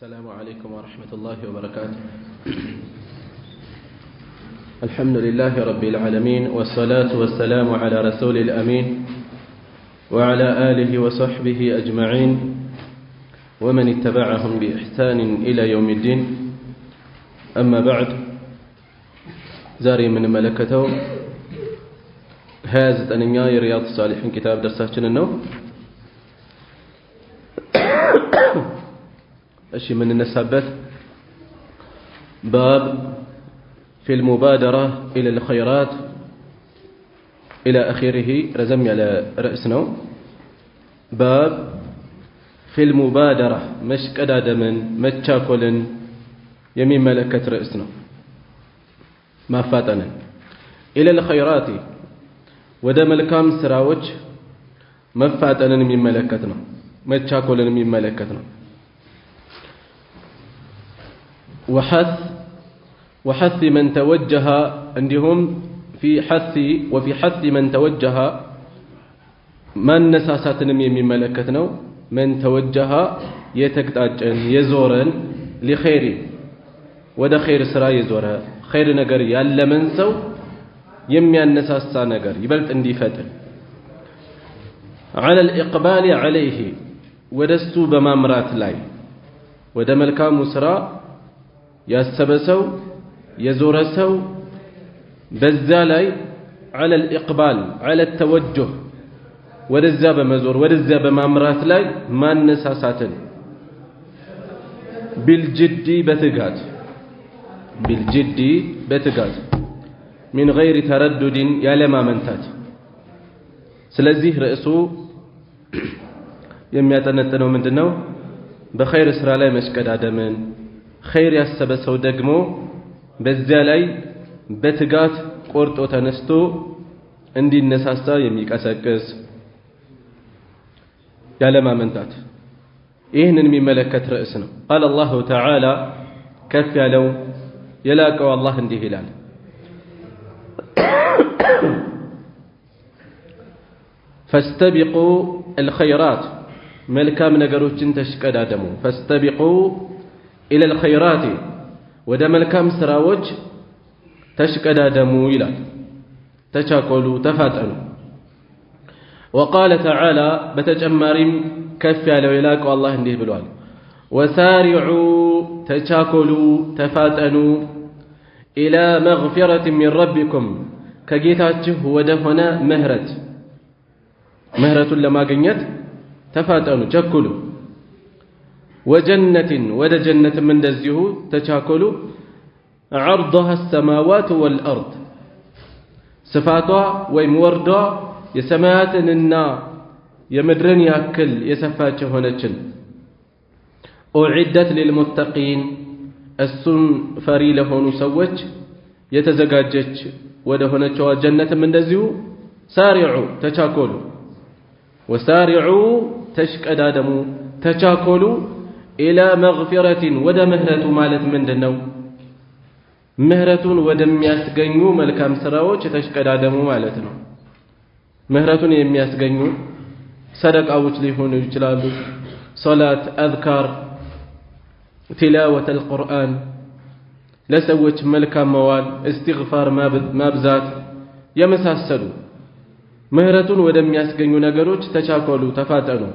السلام عليكم ورحمة الله وبركاته. الحمد لله رب العالمين، والصلاة والسلام على رسول الأمين وعلى آله وصحبه أجمعين ومن اتبعهم بإحسان إلى يوم الدين. أما بعد، زاري من ملكته هازت أننيا رياض الصالحين كتاب درساتنا النوم. أشي من النسابات باب في المبادرة إلى الخيرات إلى آخره، رزمي على رأسنا. باب في المبادرة، مش كدادمن متشاكلن يمين ملكة رأسنا ما فاتنا إلى الخيرات ودم الكام سراوج ما فاتنا من ملكتنا متشاكلن من ملكتنا. وحث من توجه عندهم في حث وفي حث من توجه من نساساتنا من ملكتنا من توجه يتقطعن يزورن لخير ودا خير سرا يزورها خير ነገር ያለ من ሰው የሚያነሳሳ ነገር ይበልጥ እንዲፈጥን على الإقبال عليه ወደሱ በማምራት ላይ ወደ መልካሙ ስራ ያሰበሰው የዞረሰው በዛ ላይ على الإقبال على التوجه ወደዛ በመዞር ወደዛ በማምራት ላይ ማነሳሳትን بالجد በትጋት من غير تردد ያለማ መንታት። ስለዚህ ርዕሱ የሚያጠነጥነው ምንድነው? በኸይር ስራ ላይ መስቀዳደምን خير ያሰበሰው ደግሞ በዚያ ላይ በትጋት ቆርጦ ተነስቶ እንዲነሳሳ የሚቀሰቅስ ያለማመንታት ይህንን የሚመለከት ርዕስ ነው። قال الله تعالى ከፍ ያለው የላቀው አላህ እንዲህ ይላል فاستبقوا الخيرات መልካም ነገሮችን ተሽቀዳደሙ فاستبقوا إلى الخيرات ወደ መልካም ስራዎች ተሽቀዳደሙ ይላል። ተቻኮሉ ተፋጠኑ። وقال تعالى በተጨማሪም ከፍ ያለው የላቀው አላህ እንዲህ ብሏል وسارعوا ተቻኮሉ ተፋጠኑ إلى مغفرة من ربكم ከጌታችሁ ወደ ሆነ ምህረቱን ለማግኘት ተፋጠኑ ቸኩሉ وجنة ود جنة من دزيه تشاكلوا عرضها السماوات والأرض صفاتها وموردها يسمات النا يمدرن يأكل يسفاتش هونتشن أعدت للمتقين السن فري لهون سوج يتزقاجج ود هونتشوا جنة من دزيه سارعوا تشاكلوا وسارعوا تشكدادموا تشاكلوا إلى مغفرة ودا مهرة مالت من دنو مهرة ودم يسجنو ملكام سراوش تشكدادمو مالتنا مهرة يم يسجنو صدق أوش ليهون يجلالو صلاة أذكار تلاوة القرآن لسوش ملكام موال استغفار ما بزات يمساسلو مهرة ودم يسجنو نجروش تشاكلو تفاتنو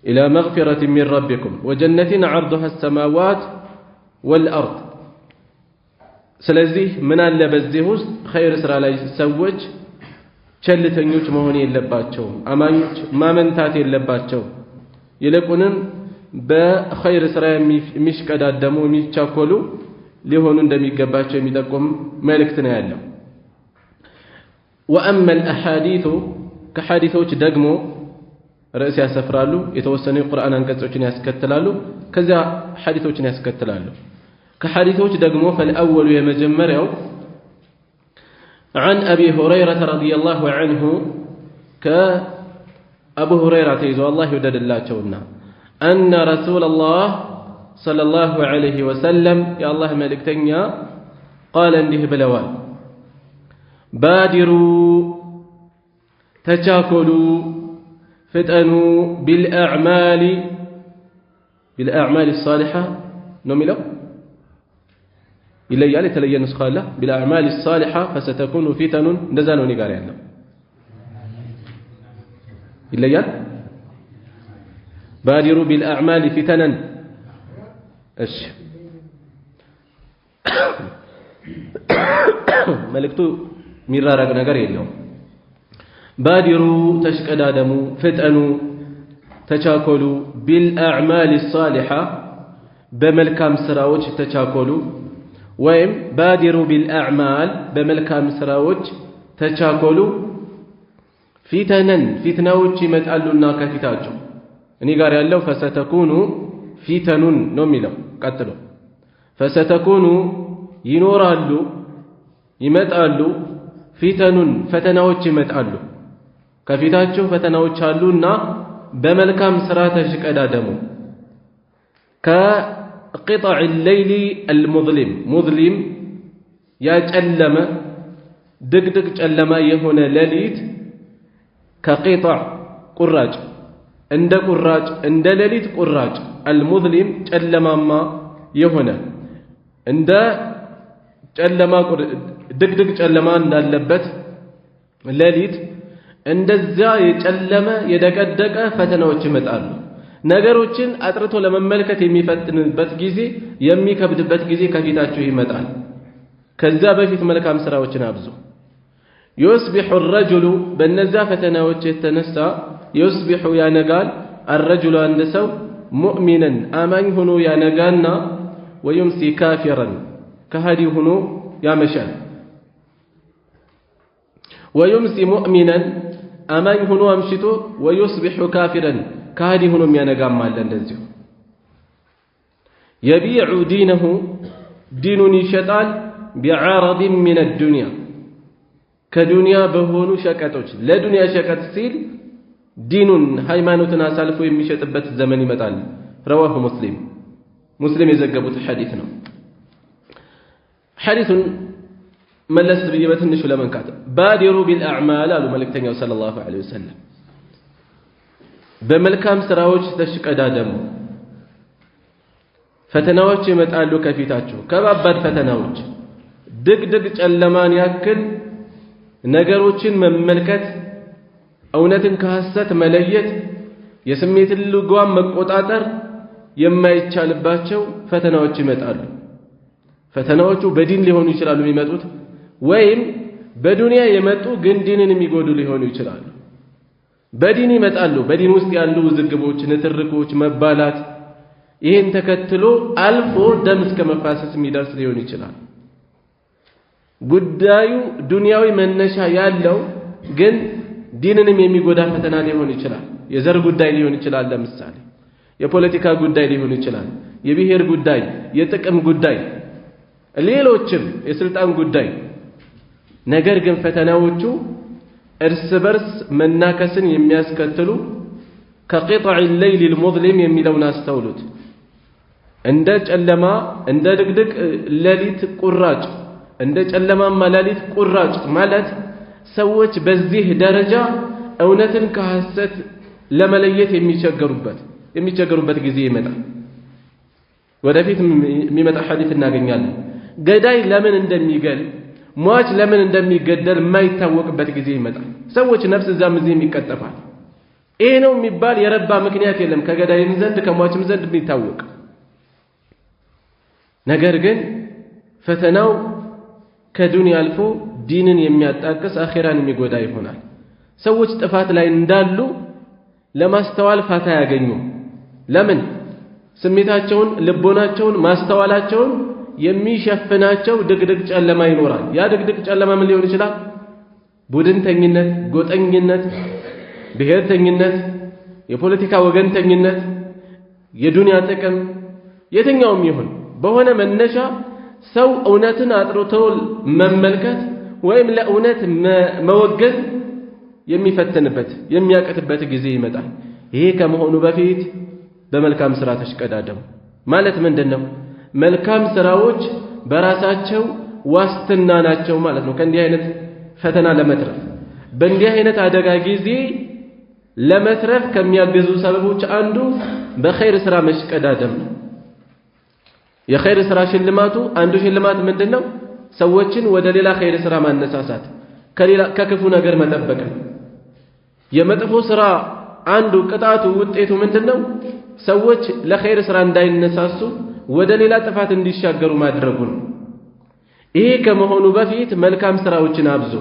إلى مغفرة من ربكم وجنة عرضها السماوات والأرض. سلزيه من اللبزيهوس خير سرى لا يسوج شلتنيوش مهوني اللباتشو أمانيوش ما منتاتي اللباتشو يلقونن بخير سرى مش كدادمو مش تشاكولو لهونن دمي قباتشو ميدقوم مالكتنا يالله. وأما الأحاديث كحادثوش دقمو رأس يسفرالو يتوسني القرآن أنكسوچن يسكتلالو كذا حديثوچن يسكتلالو كحديثوچ دغمو فالأول يمجمريو عن أبي هريرة رضي الله عنه كأبو هريرة يزو الله يودد الله تشونا أن رسول الله صلى الله عليه وسلم يا الله ملكتنيا قال انده بلوان بادروا تشاكلوا فتنوا بالأعمال بالأعمال الصالحة نميلو إلا يالي تلين نسخة بالأعمال الصالحة فستكون فتن نزانو نقاري عنه إلا يال بادروا بالأعمال فتنا إيش ملكتو مرارا نقاري اليوم بادروا تشكدادموا فتنوا تشاكلوا بالأعمال الصالحة بملكام سراوج تشاكلوا ويم بادروا بالأعمال بملكام سراوج تشاكلوا فتنوج متألونا كفتاجو اني قال يالله فستكونوا فتنون نوميلو قتلوا فستكونوا ينورالو يمتألو فتنون فتنوج يمتألو كفتاجو فتنوج አሉና በመልካም ስራ ተሽቀዳደሙ كقطع الليل المظلم مظلم يا ጨለመ ድቅድቅ ጨለማ የሆነ ሌሊት كقطع ቁራጭ እንደ ሌሊት ቁራጭ المظلم ጨለማማ የሆነ እንደ ጨለማ ድቅድቅ ጨለማ እንዳለበት ሌሊት እንደዛ የጨለመ የደቀደቀ ፈተናዎች ይመጣሉ ነገሮችን አጥርቶ ለመመልከት የሚፈትንበት ጊዜ የሚከብድበት ጊዜ ከፊታችሁ ይመጣል ከዛ በፊት መልካም ስራዎችን አብዙ يصبح الرجل በነዛ ፈተናዎች የተነሳ يصبح ያነጋል الرجل አንድ ሰው ሙእሚናን አማኝ ሆኖ ያነጋና ويمسي كافرا ከሃዲ ሆኖ ያመሻል ويمسي مؤمنا አማኝ ሆኖ አምሽቶ ويصبح كافرا ከሃዲ ሆኖ የሚያነጋም አለ እንደዚሁ يبيع دينه دينን ይሸጣል بعرض من الدنيا ከዱንያ በሆኑ ሸቀጦች ለዱንያ ሸቀጥ ሲል ዲኑን ሃይማኖትን አሳልፎ የሚሸጥበት ዘመን ይመጣል رواه مسلم የዘገቡት ሐዲስ ነው ሐዲሱን መለስ ብዬ በትንሹ ለመንካት ባዲሩ ቢልአዕማል አሉ መልእክተኛው ሰለላሁ ዐለይሂ ወሰለም በመልካም ስራዎች ተሽቀዳደሙ ፈተናዎች ይመጣሉ ከፊታችሁ ከባባድ ፈተናዎች ድቅድቅ ጨለማን ያክል ነገሮችን መመልከት እውነትን ከሐሰት መለየት የስሜትን ልጓም መቆጣጠር የማይቻልባቸው ፈተናዎች ይመጣሉ ፈተናዎቹ በዲን ሊሆኑ ይችላሉ የሚመጡት ወይም በዱንያ የመጡ ግን ዲንን የሚጎዱ ሊሆኑ ይችላሉ በዲን ይመጣሉ በዲን ውስጥ ያሉ ውዝግቦች ንትርኮች መባላት ይሄን ተከትሎ አልፎ ደም እስከ መፋሰስ የሚደርስ ሊሆን ይችላል ጉዳዩ ዱንያዊ መነሻ ያለው ግን ዲንንም የሚጎዳ ፈተና ሊሆን ይችላል የዘር ጉዳይ ሊሆን ይችላል ለምሳሌ የፖለቲካ ጉዳይ ሊሆን ይችላል የብሔር ጉዳይ የጥቅም ጉዳይ ሌሎችም የስልጣን ጉዳይ ነገር ግን ፈተናዎቹ እርስ በርስ መናከስን የሚያስከትሉ ከقطع الليل المظلم የሚለውን አስተውሉት እንደ ጨለማ እንደ ድቅድቅ ሌሊት ቁራጭ እንደ ጨለማማ ሌሊት ቁራጭ ማለት ሰዎች በዚህ ደረጃ እውነትን ከሐሰት ለመለየት የሚቸገሩበት ጊዜ ይመጣል ወደፊት የሚመጣ ሐዲስ እናገኛለን ገዳይ ለምን እንደሚገል ሟች ለምን እንደሚገደል የማይታወቅበት ጊዜ ይመጣል ሰዎች ነፍስ እዛም እዚህም ይቀጠፋል ይሄ ነው የሚባል የረባ ምክንያት የለም ከገዳይም ዘንድ ከሟችም ዘንድ የሚታወቅ ነገር ግን ፈተናው ከዱንያ አልፎ ዲንን የሚያጣቅስ አኺራን የሚጎዳ ይሆናል ሰዎች ጥፋት ላይ እንዳሉ ለማስተዋል ፋታ ያገኙ ለምን ስሜታቸውን ልቦናቸውን ማስተዋላቸውን የሚሸፍናቸው ድቅድቅ ጨለማ ይኖራል ያ ድቅድቅ ጨለማ ምን ሊሆን ይችላል ቡድንተኝነት ጎጠኝነት ብሔርተኝነት የፖለቲካ ወገንተኝነት የዱንያ ጥቅም የትኛውም ይሁን በሆነ መነሻ ሰው እውነትን አጥርቶ መመልከት ወይም ለእውነት መወገን የሚፈተንበት የሚያቀትበት ጊዜ ይመጣል ይሄ ከመሆኑ በፊት በመልካም ስራ ተሽቀዳደሙ ማለት ምንድነው መልካም ስራዎች በራሳቸው ዋስትና ናቸው ማለት ነው ከእንዲህ አይነት ፈተና ለመትረፍ በእንዲህ አይነት አደጋ ጊዜ ለመትረፍ ከሚያግዙ ሰበቦች አንዱ በኸይር ስራ መሽቀዳደም ነው። የኸይር ስራ ሽልማቱ አንዱ ሽልማት ምንድነው? ሰዎችን ወደ ሌላ ኸይር ስራ ማነሳሳት፣ ከክፉ ነገር መጠበቅ። የመጥፎ ስራ አንዱ ቅጣቱ ውጤቱ ምንድነው? ሰዎች ለኸይር ስራ እንዳይነሳሱ ወደ ሌላ ጥፋት እንዲሻገሩ ማድረጉ ነው። ይሄ ከመሆኑ በፊት መልካም ስራዎችን አብዙ።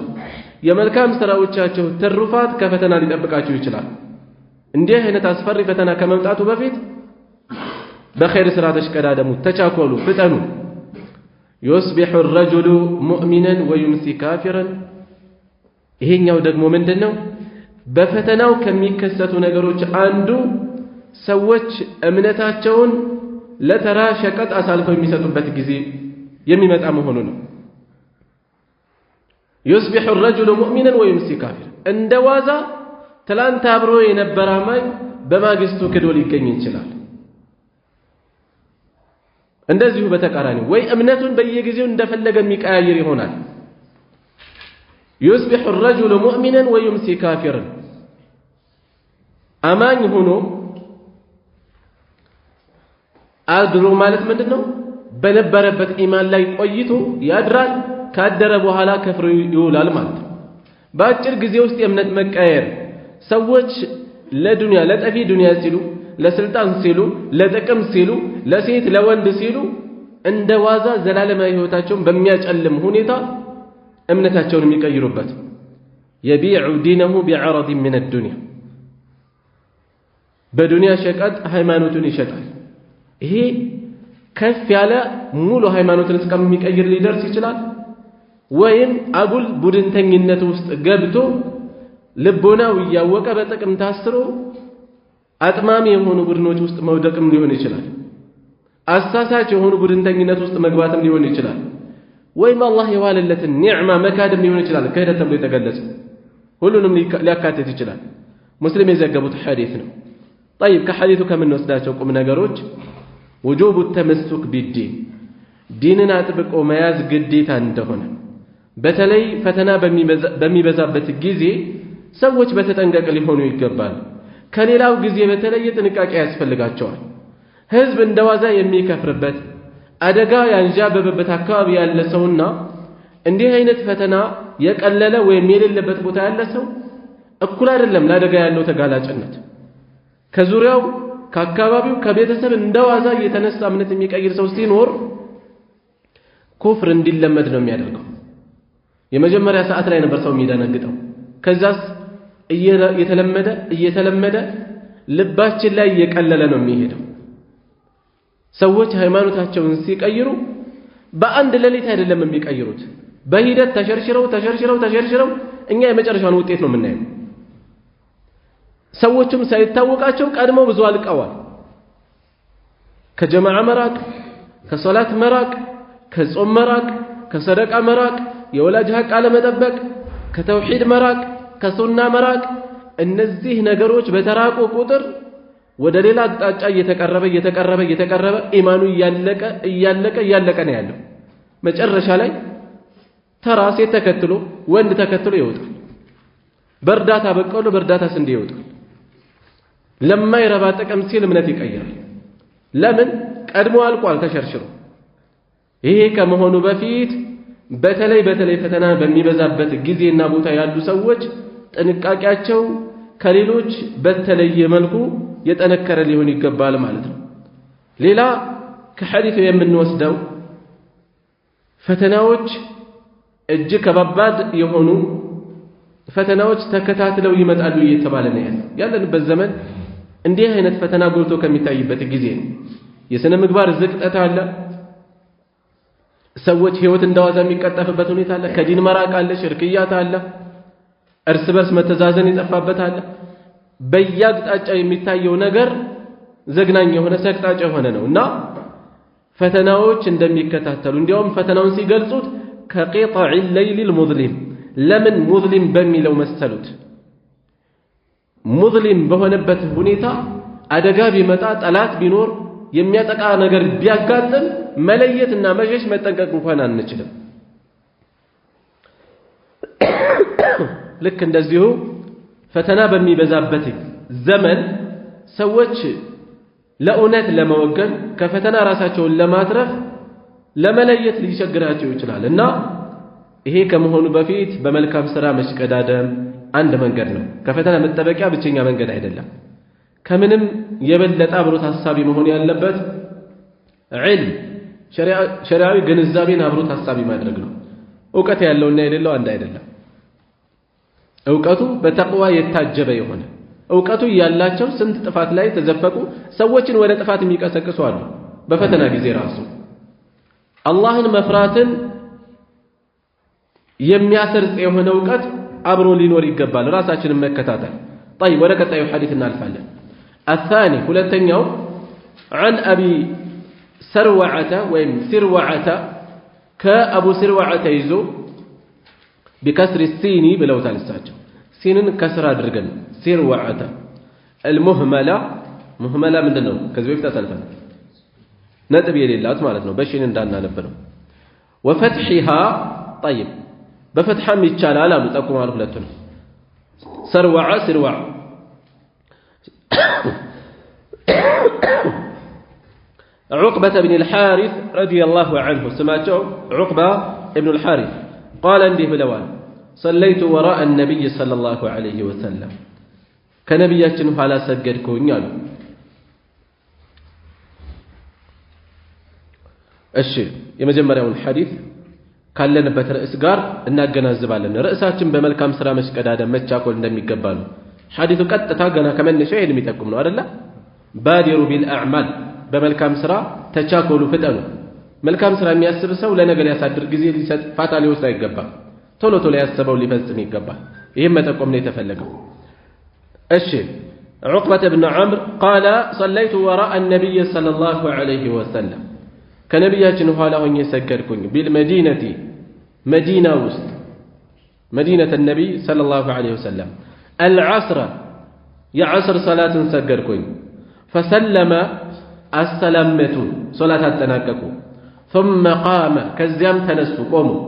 የመልካም ስራዎቻቸው ትሩፋት ከፈተና ሊጠብቃቸው ይችላል። እንዲህ አይነት አስፈሪ ፈተና ከመምጣቱ በፊት በኸይር ስራ ተሽቀዳደሙ፣ ተቻኮሉ፣ ፍጠኑ። يصبح الرجل مؤمنا ويمسي كافرا ይሄኛው ደግሞ ምንድነው? በፈተናው ከሚከሰቱ ነገሮች አንዱ ሰዎች እምነታቸውን ለተራ ሸቀጥ አሳልፈው የሚሰጡበት ጊዜ የሚመጣ መሆኑ ነው። يصبح الرجل مؤمنا ويمسي كافرا እንደ ዋዛ ትላንት አብሮ የነበረ አማኝ በማግስቱ ክዶ ሊገኝ ይችላል። እንደዚሁ በተቃራኒ ወይ እምነቱን በየጊዜው እንደፈለገ የሚቀያየር ይሆናል። يصبح الرجل مؤمنا ويمسي كافرا አማኝ ሆኖ አድሮ ማለት ምንድነው? በነበረበት ኢማን ላይ ቆይቶ ያድራል። ካደረ በኋላ ከፍሮ ይውላል ማለት ነው። በአጭር ጊዜ ውስጥ የእምነት መቀየር ሰዎች ለዱንያ ለጠፊ ዱንያ ሲሉ፣ ለስልጣን ሲሉ፣ ለጥቅም ሲሉ፣ ለሴት ለወንድ ሲሉ እንደ ዋዛ ዘላለማዊ ህይወታቸውን በሚያጨልም ሁኔታ እምነታቸውን የሚቀይሩበት يبيع دينه بعرض من الدنيا በዱንያ ሸቀጥ ሃይማኖቱን ይሸጣል። ይሄ ከፍ ያለ ሙሉ ሃይማኖትን እስከሚቀይር ሊደርስ ይችላል። ወይም አጉል ቡድንተኝነት ውስጥ ገብቶ ልቦናው እያወቀ በጥቅም ታስሮ አጥማሚ የሆኑ ቡድኖች ውስጥ መውደቅም ሊሆን ይችላል። አሳሳች የሆኑ ቡድንተኝነት ውስጥ መግባትም ሊሆን ይችላል። ወይም አላህ የዋለለትን ኒዕማ መካድም ሊሆን ይችላል። ክህደት ተብሎ የተገለጸ ሁሉንም ሊያካትት ይችላል። ሙስሊም የዘገቡት ሐዲስ ነው። طيب ከሐዲሱ ከምንወስዳቸው ቁም ነገሮች وجوب التمسك بالدين ዲንን አጥብቆ መያዝ ግዴታ እንደሆነ፣ በተለይ ፈተና በሚበዛበት ጊዜ ሰዎች በተጠንቀቅ ሊሆኑ ይገባል። ከሌላው ጊዜ በተለየ ጥንቃቄ ያስፈልጋቸዋል። ህዝብ እንደዋዛ የሚከፍርበት አደጋ ያንዣበበበት አካባቢ ያለ ሰውና እንዲህ አይነት ፈተና የቀለለ ወይም የሌለበት ቦታ ያለ ሰው እኩል አይደለም ለአደጋ ያለው ተጋላጭነት። ከዙሪያው ከአካባቢው ከቤተሰብ እንደዋዛ የተነሳ እምነት የሚቀይር ሰው ሲኖር ኩፍር እንዲለመድ ነው የሚያደርገው። የመጀመሪያ ሰዓት ላይ ነበር ሰው የሚደነግጠው። ከዛስ እየተለመደ ልባችን ላይ እየቀለለ ነው የሚሄደው። ሰዎች ሃይማኖታቸውን ሲቀይሩ በአንድ ሌሊት አይደለም የሚቀይሩት። በሂደት ተሸርሽረው እኛ የመጨረሻውን ውጤት ነው የምናየው። ሰዎችም ሳይታወቃቸው ቀድመው ብዙ አልቀዋል። ከጀማዓ መራቅ፣ ከሶላት መራቅ፣ ከጾም መራቅ፣ ከሰደቃ መራቅ፣ የወላጅ ሐቅ አለመጠበቅ፣ ከተውሂድ መራቅ፣ ከሱና መራቅ። እነዚህ ነገሮች በተራቁ ቁጥር ወደ ሌላ አቅጣጫ እየተቀረበ ኢማኑ እያለቀ ነው ያለው። መጨረሻ ላይ ተራ ሴት ተከትሎ ወንድ ተከትሎ ይወጣል። በእርዳታ በቀሎ በእርዳታ ስንዴ ይወጣል። ለማይረባ ጥቅም ሲል እምነት ይቀይራል። ለምን? ቀድሞ አልቋል ተሸርሽሮ። ይሄ ከመሆኑ በፊት በተለይ ፈተና በሚበዛበት ጊዜና ቦታ ያሉ ሰዎች ጥንቃቄያቸው ከሌሎች በተለየ መልኩ የጠነከረ ሊሆን ይገባል ማለት ነው። ሌላ ከሐዲሱ የምንወስደው ፈተናዎች እጅግ ከባባድ የሆኑ ፈተናዎች ተከታትለው ይመጣሉ እየተባለ ነው ያለንበት ዘመን። እንዲህ አይነት ፈተና ጎልቶ ከሚታይበት ጊዜ ነው። የሥነ ምግባር ዝቅጠት አለ። ሰዎች ህይወት እንደዋዛ የሚቀጠፍበት ሁኔታ አለ። ከዲን መራቅ አለ። ሽርክያት አለ። እርስ በርስ መተዛዘን የጠፋበት አለ። በየአቅጣጫው የሚታየው ነገር ዘግናኝ የሆነ ሰቅጣጭ የሆነ ነውና ፈተናዎች እንደሚከታተሉ እንዲያውም ፈተናውን ሲገልጹት ከቂጣዕ الليل المظلم ለምን ሙዝሊም በሚለው መሰሉት። ሙዝሊም በሆነበት ሁኔታ አደጋ ቢመጣ ጠላት ቢኖር የሚያጠቃ ነገር ቢያጋጥም መለየትና መሸሽ መጠንቀቅ እንኳን አንችልም። ልክ እንደዚሁ ፈተና በሚበዛበት ዘመን ሰዎች ለእውነት ለመወገን ከፈተና ራሳቸውን ለማትረፍ ለመለየት ሊቸግራቸው ይችላል እና ይሄ ከመሆኑ በፊት በመልካም ሥራ መሽቀዳደም አንድ መንገድ ነው። ከፈተና መጠበቂያ ብቸኛ መንገድ አይደለም። ከምንም የበለጠ አብሮት ሐሳቢ መሆን ያለበት ዒልም ሸሪዓዊ ግንዛቤን አብሮት ሐሳቢ ማድረግ ነው። ዕውቀት ያለውና የሌለው አንድ አይደለም። ዕውቀቱ በተቅዋ የታጀበ የሆነ ዕውቀቱ ያላቸው ስንት ጥፋት ላይ ተዘፈቁ ሰዎችን ወደ ጥፋት የሚቀሰቅሱ አሉ። በፈተና ጊዜ ራሱ አላህን መፍራትን የሚያሰርጽ የሆነ ዕውቀት አብሮ ሊኖር ይገባል። ራሳችንን መከታተል። طيب ወደ ቀጣዩ ሐዲስ እናልፋለን። الثاني ሁለተኛው عن أبي سروعة ወይም سروعة كأبو سروعة ይዞ بكسر السين ብለውታል እሳቸው። ሲንን ከስራ አድርገን سروعة المهملة مهملة ምንድነው? ከዚህ በፊት አሳልፈን ነጥብ የሌላት ማለት ነው። በሽን እንዳናነብ ነው። وفتحها طيب በፈትሐም ይቻላል አሉ ጠቁማል ሁለቱን سروعة سروعة عقبة بن الحارث رضي الله عنه سمعته عقبة بن الحارث قال انده بلوان صليت وراء النبي صلى الله عليه وسلم كنبياتنا فلا سجدكم يالو الشيء يمجمرون الحديث قال لنا بترأس قار እናገናዝባለን ርዕሳችን በመልካም ስራ መሽቀዳደም መቻኮል እንደሚገባ ነው። ሐዲሱ ቀጥታ ገና ከመነሻው ይሄን የሚጠቁም ነው አይደል? ባዲሩ ቢልአዕማል በመልካም ስራ ተቻኮሉ ፍጠኑ። መልካም ስራ የሚያስብ ሰው ለነገ ሊያሳድር ጊዜ ሊሰጥ ፋታ ሊወስድ አይገባም። ቶሎ ቶሎ ያሰበው ሊፈጽም ይገባል። ይሄን መጠቆም ነው የተፈለገው። እሺ عقبة بن عمرو قال صليت وراء النبي صلى الله عليه وسلم كنبياتنا ኋላ ሆኜ ሰገድኩኝ بالمدينة مدينة ውስጥ مدينة النبي صلى الله عليه وسلم العصر يا عصر صلاة سجركم فسلم السلامة صلاة تناككوا ثم قام كزيام تنسوا قوموا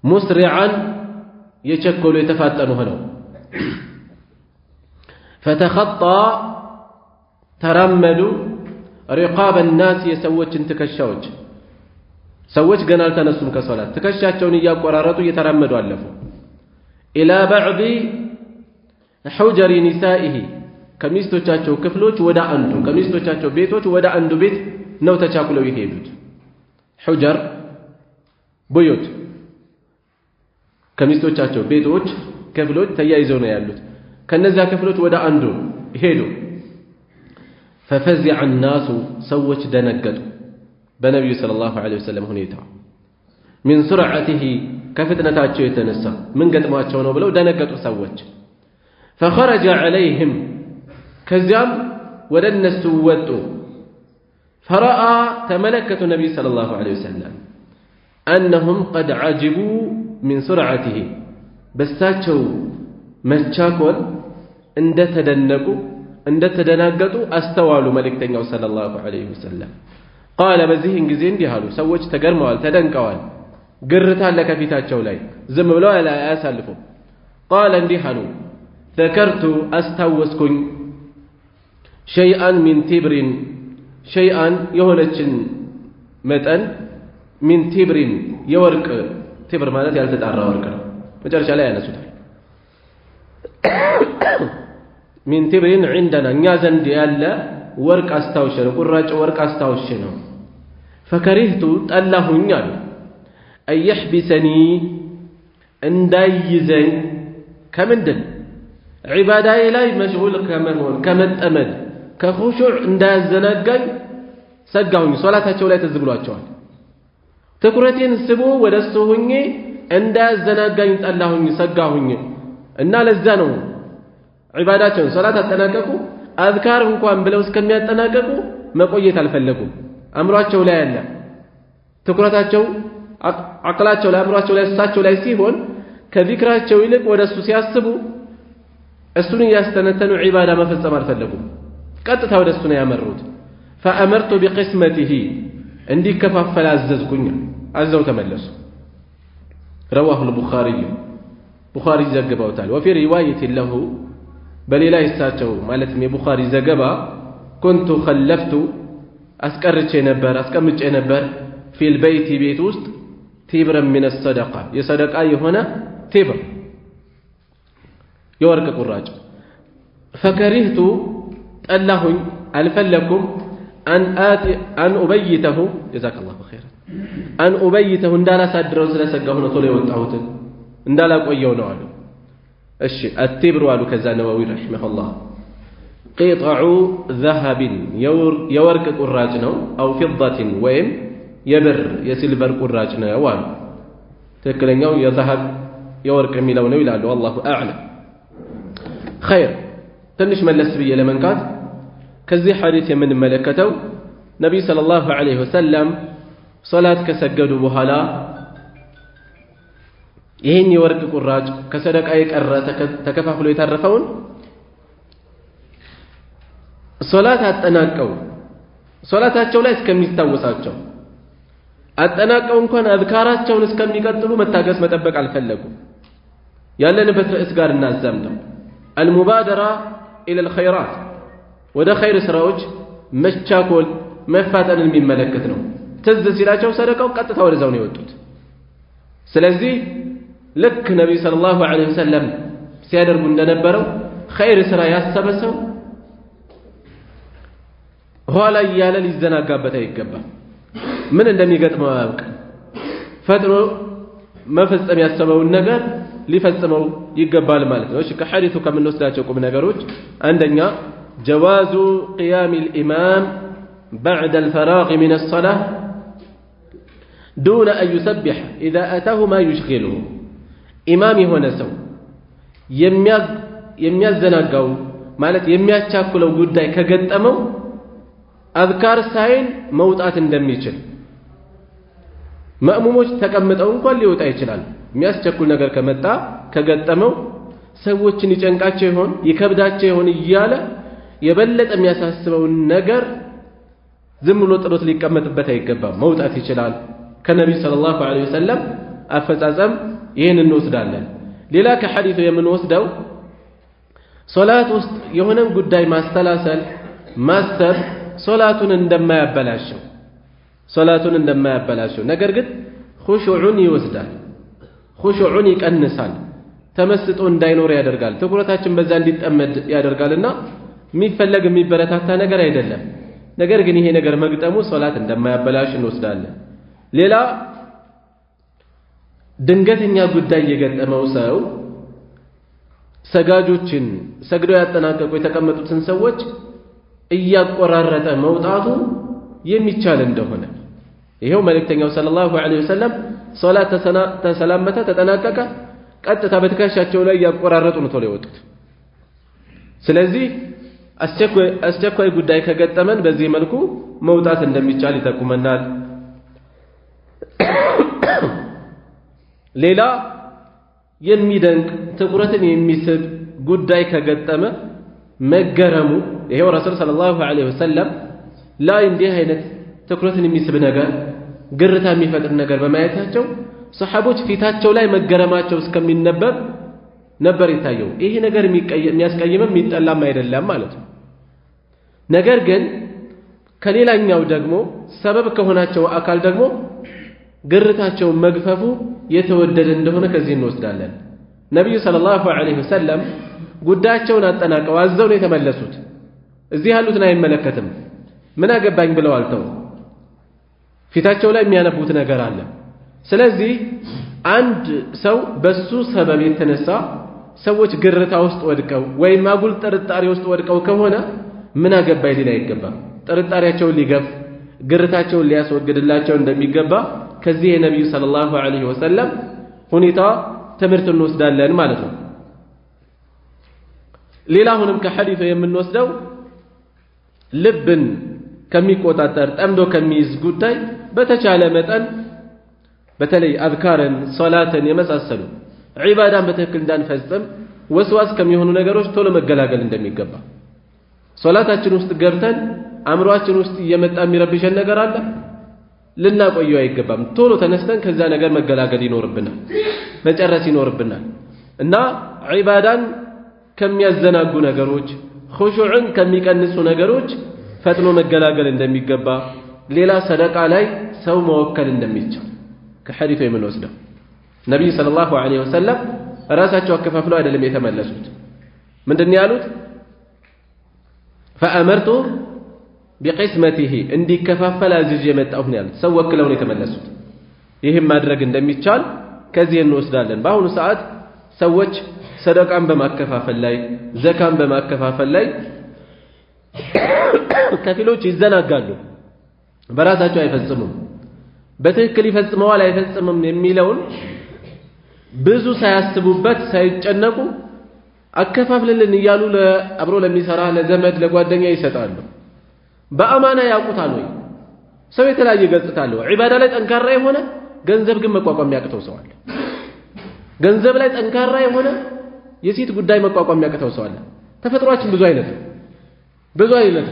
مسرعا يشكلوا يتفاتنوا هنا فتخطى ترمدوا رقاب الناس يسوج تكشوج سوج قنال تنسوا كصلاة تكشاتون إياه قراراتوا يترمدوا ألفوا إلى بعض حجر نسائه ከሚስቶቻቸው ክፍሎች ወደ አንዱ ከሚስቶቻቸው ቤቶች ወደ አንዱ ቤት ነው ተቻኩለው ይሄዱት። ሁጀር ቦዮት ከሚስቶቻቸው ቤቶች ክፍሎች ተያይዘው ነው ያሉት። ከነዛ ክፍሎች ወደ አንዱ ሄዱ። ففزع الناس ሰዎች ደነገጡ በነብዩ ሰለላሁ ዐለይሂ ወሰለም ሁኔታ من سرعته ከፍጥነታቸው የተነሳ ምን ገጥሟቸው ነው ብለው ደነገጡ ሰዎች። فخرج عليهم كزيام ودنس وطو فرأى تملكة النبي صلى الله عليه وسلم أنهم قد عجبوا من سرعته بساتشو مشاكل عند تدنقوا استوالوا ملكتنيا صلى الله عليه وسلم قال بزيهن جزين ديهالو سوج تقرموال تدنقوال قرتها لك في تاتشو لاي زم بلو لا أسالفو قال انديهالو ذكرت أستوسكن شيئا من تبر شيئا يهونتشن متن من تبر يورك تبر معناته ያልተጣራ ወርቅ ነው መጨረሻ ላይ ያነሱታል من تبر عندنا እኛ ዘንድ ያለ ወርቅ አስታውሽ ነው ቁራጭ ወርቅ አስታውሽ ነው فكرهت ጠላሁኝ አሉ ايحبسني እንዳይዘኝ ከምንድን ዒባዳዬ ላይ መሽጉል ከመሆን ከመጠመድ ከኹሹዕ እንዳያዘናጋኝ ሰጋሁኝ። ሶላታቸው ላይ ተዝብሏቸዋል። ትኩረቴን ስቦ ወደሱ ሆኜ እንዳያዘናጋኝ ጠላሁኝ ሰጋሁኝ እና ለዛ ነው ዒባዳቸውን ሶላት አጠናቀቁ አዝካር እንኳን ብለው እስከሚያጠናቀቁ መቆየት አልፈለጉም። አምሯቸው ላይ ያለ ትኩረታቸው አቅላቸው ላይ አምሯቸው ላይ እሳቸው ላይ ሲሆን ከዚክራቸው ይልቅ ወደሱ ሲያስቡ እሱን ያስተነተኑ ዒባዳ መፈጸም አልፈለጉም። ቀጥታ ወደሱ ነው ያመሩት። فأمرت بقسمته እንዲከፋፈል አዘዝኩኝ አዘው ተመለሱ። رواه البخاري ቡኻሪ ዘግበውታል። وفي رواية له በሌላ ይሳቸው ማለትም የቡኻሪ ዘገባ كنت خلفت أسكمتش نبر في البيت بيت وسط تبرا من الصدقة يصدقاء هنا تبر يورك قراج فكرهت الله ألفلكم أن أبيته جزاك الله خيرا أن أبيته اندالا سادرو سلسقهن طولي وانتعوت اندالا قويون علو التبر والو كذا نووي رحمه الله قطع ذهب يورك قراجنا أو فضة ويم يبر يسلبر قراجنا والو تكلنيو يذهب يورك ميلون ويلالو والله أعلم خير تنش ملس بي لمن كات كذي حديث من ملكته نبي صلى الله عليه وسلم صلاة كسجدوا بهلا ይሄን የወርቅ ቁራጭ ከሰደቃ የቀረ ተከፋፍሎ የተረፈውን ሶላት አጠናቀው ሶላታቸው ላይ እስከሚታወሳቸው አጠናቀው እንኳን አዝካራቸውን እስከሚቀጥሉ መታገስ መጠበቅ አልፈለጉም ያለንበት ርዕስ ጋር እናዛምደው المبادرة إلى الخيرات وده خير سراوج مشاكل مفاتن المملكة ነው ትዝ ሲላቸው ሰደቃው ቀጥታ ወደዛው ነው የወጡት ስለዚህ ልክ ነብዩ ሰለላሁ ዐለይሂ ወሰለም ሲያደርጉ እንደነበረው ኸይር ስራ ያሰበሰው ኋላ ያለ ሊዘናጋበት አይገባም ምን እንደሚገጥመው ያውቅ ፈጥኖ መፈጸም ያሰበውን ነገር ሊፈጽመው ይገባል ማለት ነው እሺ ከሐዲሱ ከምንወስዳቸው ቁም ነገሮች አንደኛ جواز قيام الإمام بعد الفراغ من الصلاة دون أن يسبح إذا أتاه ما يشغله إمامي هنا سو يميزناقو مالت يميزشاكلو قداي كقدمو أذكار ساين موتات اندميشل مأموموش تكمتون قال لي وتأيشلال የሚያስቸኩል ነገር ከመጣ ከገጠመው ሰዎችን ይጨንቃቸው ይሆን ይከብዳቸው ይሆን እያለ የበለጠ የሚያሳስበው ነገር ዝም ብሎ ጥሎት ሊቀመጥበት አይገባም መውጣት ይችላል ከነብዩ ሰለላሁ ዐለይሂ ወሰለም አፈጻጸም ይሄን እንወስዳለን ሌላ ከሐዲሱ የምንወስደው ሶላት ውስጥ የሆነን ጉዳይ ማስተላሰል ማስተር ሶላቱን እንደማያበላሸው ነገር ግን ኹሹዑን ይወስዳል ኹሹዑን ይቀንሳል ተመስጦ እንዳይኖር ያደርጋል ትኩረታችን በዛ እንዲጠመድ ያደርጋልና የሚፈለግ የሚበረታታ ነገር አይደለም ነገር ግን ይሄ ነገር መግጠሙ ሶላት እንደማያበላሽ እንወስዳለን ሌላ ድንገተኛ ጉዳይ የገጠመው ሰው ሰጋጆችን ሰግደው ያጠናቀቁ የተቀመጡትን ሰዎች እያቆራረጠ መውጣቱ የሚቻል እንደሆነ ይሄው መልእክተኛው ሰለላሁ ዐለይሂ ወሰለም ሶላት ተሰላመተ ተጠናቀቀ ቀጥታ በትከሻቸው ላይ ያቆራረጡ ነው ተለው የወጡት ስለዚህ አስቸኳይ ጉዳይ ከገጠመን በዚህ መልኩ መውጣት እንደሚቻል ይጠቁመናል ሌላ የሚደንቅ ትኩረትን የሚስብ ጉዳይ ከገጠመ መገረሙ ይሄው ረሱል ሰለላሁ ዐለይሂ ወሰለም ላይ እንዲህ አይነት ትኩረትን የሚስብ ነገር ግርታ የሚፈጥር ነገር በማየታቸው ሰሃቦች ፊታቸው ላይ መገረማቸው እስከሚነበብ ነበር ይታየው ይሄ ነገር የሚያስቀይምም የሚጠላም አይደለም ማለት ነው ነገር ግን ከሌላኛው ደግሞ ሰበብ ከሆናቸው አካል ደግሞ ግርታቸው መግፈፉ የተወደደ እንደሆነ ከዚህ እንወስዳለን ነብዩ ሰለላሁ ዐለይሂ ወሰለም ጉዳያቸውን አጠናቀው አዘው ነው የተመለሱት እዚህ ያሉትን አይመለከትም ምን አገባኝ ብለው አልተው ፊታቸው ላይ የሚያነቡት ነገር አለ ስለዚህ አንድ ሰው በሱ ሰበብ የተነሳ ሰዎች ግርታ ውስጥ ወድቀው ወይም አጉል ጥርጣሬ ውስጥ ወድቀው ከሆነ ምን አገባኝ ሊል አይገባም ጥርጣሬያቸውን ሊገፍ ግርታቸውን ሊያስወግድላቸው እንደሚገባ ከዚህ የነብዩ ሰለላሁ ዐለይሂ ወሰለም ሁኔታ ትምህርት እንወስዳለን ማለት ነው ሌላውንም ከሐዲሱ የምንወስደው ልብን ከሚቆጣጠር ጠምዶ ከሚይዝ ጉዳይ በተቻለ መጠን በተለይ አዝካርን ሶላትን የመሳሰሉ ዒባዳን በትክክል እንዳንፈጽም ወስዋስ ከሚሆኑ ነገሮች ቶሎ መገላገል እንደሚገባ ሶላታችን ውስጥ ገብተን አእምሮአችን ውስጥ እየመጣ የሚረብሸን ነገር አለ ልናቆየው አይገባም ቶሎ ተነስተን ከዛ ነገር መገላገል ይኖርብናል መጨረስ ይኖርብናል እና ዒባዳን ከሚያዘናጉ ነገሮች ኹሹዕን ከሚቀንሱ ነገሮች ፈጥኖ መገላገል እንደሚገባ ሌላ ሰደቃ ላይ ሰው መወከል እንደሚቻል ከሐዲሱ የምንወስደው ነብዩ ሰለላሁ ዐለይሂ ወሰለም ራሳቸው አከፋፍለው አይደለም የተመለሱት ምንድነው ያሉት فأمرت بقسمته እንዲከፋፈል አዝዤ የመጣሁ ነው ያሉት ሰው ወክለው ነው የተመለሱት ይሄን ማድረግ እንደሚቻል ከዚህ እንወስዳለን በአሁኑ ሰዓት ሰዎች ሰደቃን በማከፋፈል ላይ ዘካን በማከፋፈል ላይ ከፊሎች ይዘናጋሉ በራሳቸው አይፈጽሙም በትክክል ይፈጽመዋል አይፈጽምም የሚለውን ብዙ ሳያስቡበት ሳይጨነቁ አከፋፍልልን እያሉ ለአብሮ ለሚሰራ ለዘመድ ለጓደኛ ይሰጣሉ በአማና ያውቁታል ወይ ሰው የተለያየ ገጽታ አለው ዒባዳ ላይ ጠንካራ የሆነ ገንዘብ ግን መቋቋም ያቅተው ሰው አለ ገንዘብ ላይ ጠንካራ የሆነ የሴት ጉዳይ መቋቋም ያቅተው ሰው አለ ተፈጥሯችን ብዙ አይነት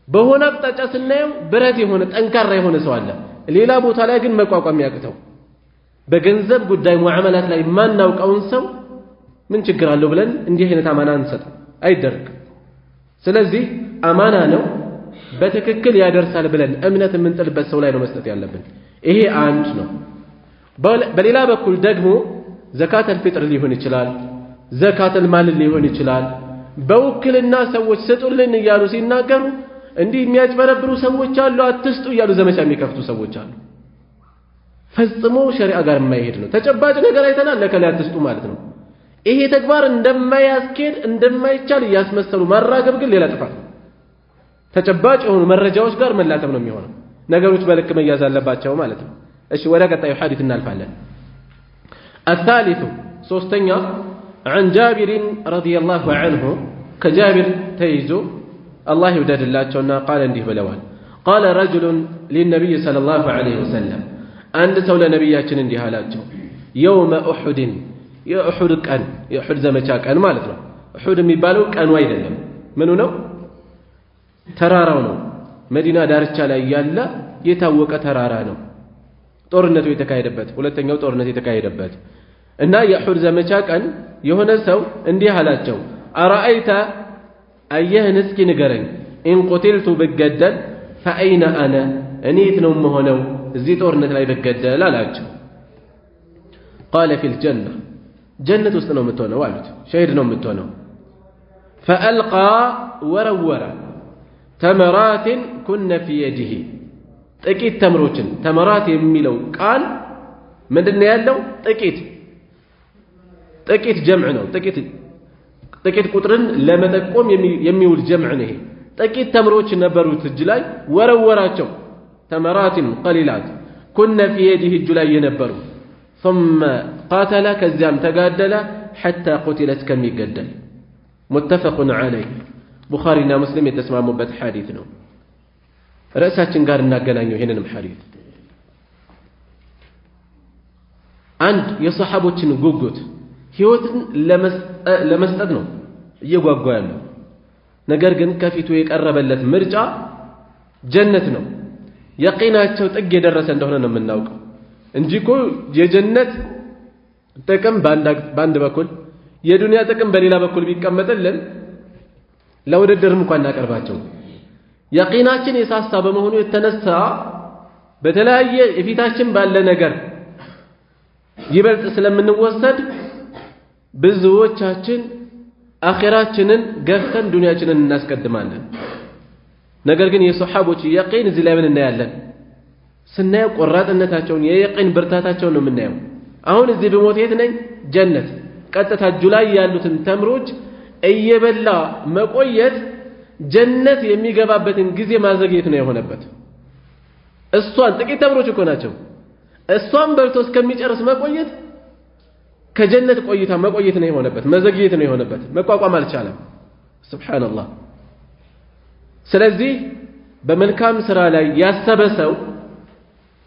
በሆነ አቅጣጫ ስናየው ብረት የሆነ ጠንካራ የሆነ ሰው አለ ሌላ ቦታ ላይ ግን መቋቋም ያቅተው በገንዘብ ጉዳይ ሙዓመላት ላይ ማናውቀውን ሰው ምን ችግር አለው ብለን እንዲህ አይነት አማና እንሰጥ አይደረግ ስለዚህ አማና ነው በትክክል ያደርሳል ብለን እምነት የምንጥልበት ሰው ላይ ነው መስጠት ያለብን ይሄ አንድ ነው በሌላ በኩል ደግሞ ዘካተል ፊጥር ሊሆን ይችላል ዘካተል ማል ሊሆን ይችላል በውክልና ሰዎች ስጡልን እያሉ ሲናገሩ እንዲህ የሚያጭበረብሩ ሰዎች አሉ አትስጡ እያሉ ዘመቻ የሚከፍቱ ሰዎች አሉ ፈጽሞ ሸሪዓ ጋር የማይሄድ ነው ተጨባጭ ነገር አይተናል ለከለ አትስጡ ማለት ነው ይሄ ተግባር እንደማያስኬድ እንደማይቻል ያስመሰሉ ማራገብ ግን ሌላ ጥፋት ነው ተጨባጭ የሆኑ መረጃዎች ጋር መላተም ነው የሚሆነው ነገሮች በልክ መያዝ አለባቸው ማለት ነው እሺ ወደ ቀጣዩ ሐዲስ እናልፋለን الثالث ሶስተኛ عن جابر رضي الله عنه كجابر تيزو الله يودد الله قال እንዲህ ብለዋል قال رجل للنبي صلى الله عليه وسلم አንድ ሰው ለነብያችን እንዲህ አላቸው يوم احد የኡሁድ ቀን የኡሁድ ዘመቻ ቀን ማለት ነው ኡሁድ የሚባለው ቀኑ አይደለም ምኑ ነው ተራራው ነው መዲና ዳርቻ ላይ ያለ የታወቀ ተራራ ነው ጦርነቱ የተካሄደበት ሁለተኛው ጦርነት የተካሄደበት እና የኡሁድ ዘመቻ ቀን የሆነ ሰው እንዲህ አላቸው አራአይተ አየህን እስኪ ንገረኝ ኢን ቁትልቱ ብገደል ፈአይነ አነ እኔት ነው የምሆነው እዚህ ጦርነት ላይ ብገደል አላቸው قال في الجنة جنة ውስጥ ነው የምትሆነው አሉት ሸሂድ ነው የምትሆነው فألقى ورور تمرات كن في يده ጥቂት ተምሮችን ተመራት የሚለው ቃል ምንድነው ያለው ጥቂት ጀምዕ ነው ጥቂት ቁጥርን ለመጠቆም የሚውል ጀምዕ ነው ይሄ ጥቂት ተምሮች ነበሩት እጅ ላይ ወረወራቸው ተመራትን قليلات كن في يده እጅ ላይ የነበሩ ثم قاتل كزام تقادل حتى قتلت كم يقدل متفق عليه بخارينا مسلم يتسمع مبت حديثنا رأساتين قال ناقلانيو هنا حديث عند يصحبوتين قوقوت هيوتن لمستد ነው እየጓጓ ያለው ነገር ግን ከፊቱ የቀረበለት ምርጫ ጀነት ነው የቂናቸው ጥግ የደረሰ እንደሆነ ነው የምናውቀው እንጂ እኮ የጀነት ጥቅም ባንድ በኩል የዱንያ ጥቅም በሌላ በኩል ቢቀመጥልን ለውድድርም እንኳን እናቀርባቸው የቂናችን የሳሳ በመሆኑ የተነሳ በተለያየ የፊታችን ባለ ነገር ይበልጥ ስለምንወሰድ ብዙዎቻችን አኺራችንን ገፍተን ዱንያችንን እናስቀድማለን ነገር ግን የሱሐቦች የቂን እዚህ ላይ ምን እናያለን ስናየው ቆራጥነታቸውን የየቂን ብርታታቸውን ነው የምናየው አሁን እዚህ በሞት የት ነኝ ጀነት ቀጥታ እጁ ላይ ያሉትን ተምሮች እየበላ መቆየት ጀነት የሚገባበትን ጊዜ ማዘግየት ነው የሆነበት እሷን ጥቂት ተምሮች እኮ ናቸው እሷን በልቶ እስከሚጨርስ መቆየት ከጀነት ቆይታ መቆየት ነው የሆነበት መዘግየት ነው የሆነበት መቋቋም አልቻለም ሱብሃንአላህ ስለዚህ በመልካም ስራ ላይ ያሰበ ሰው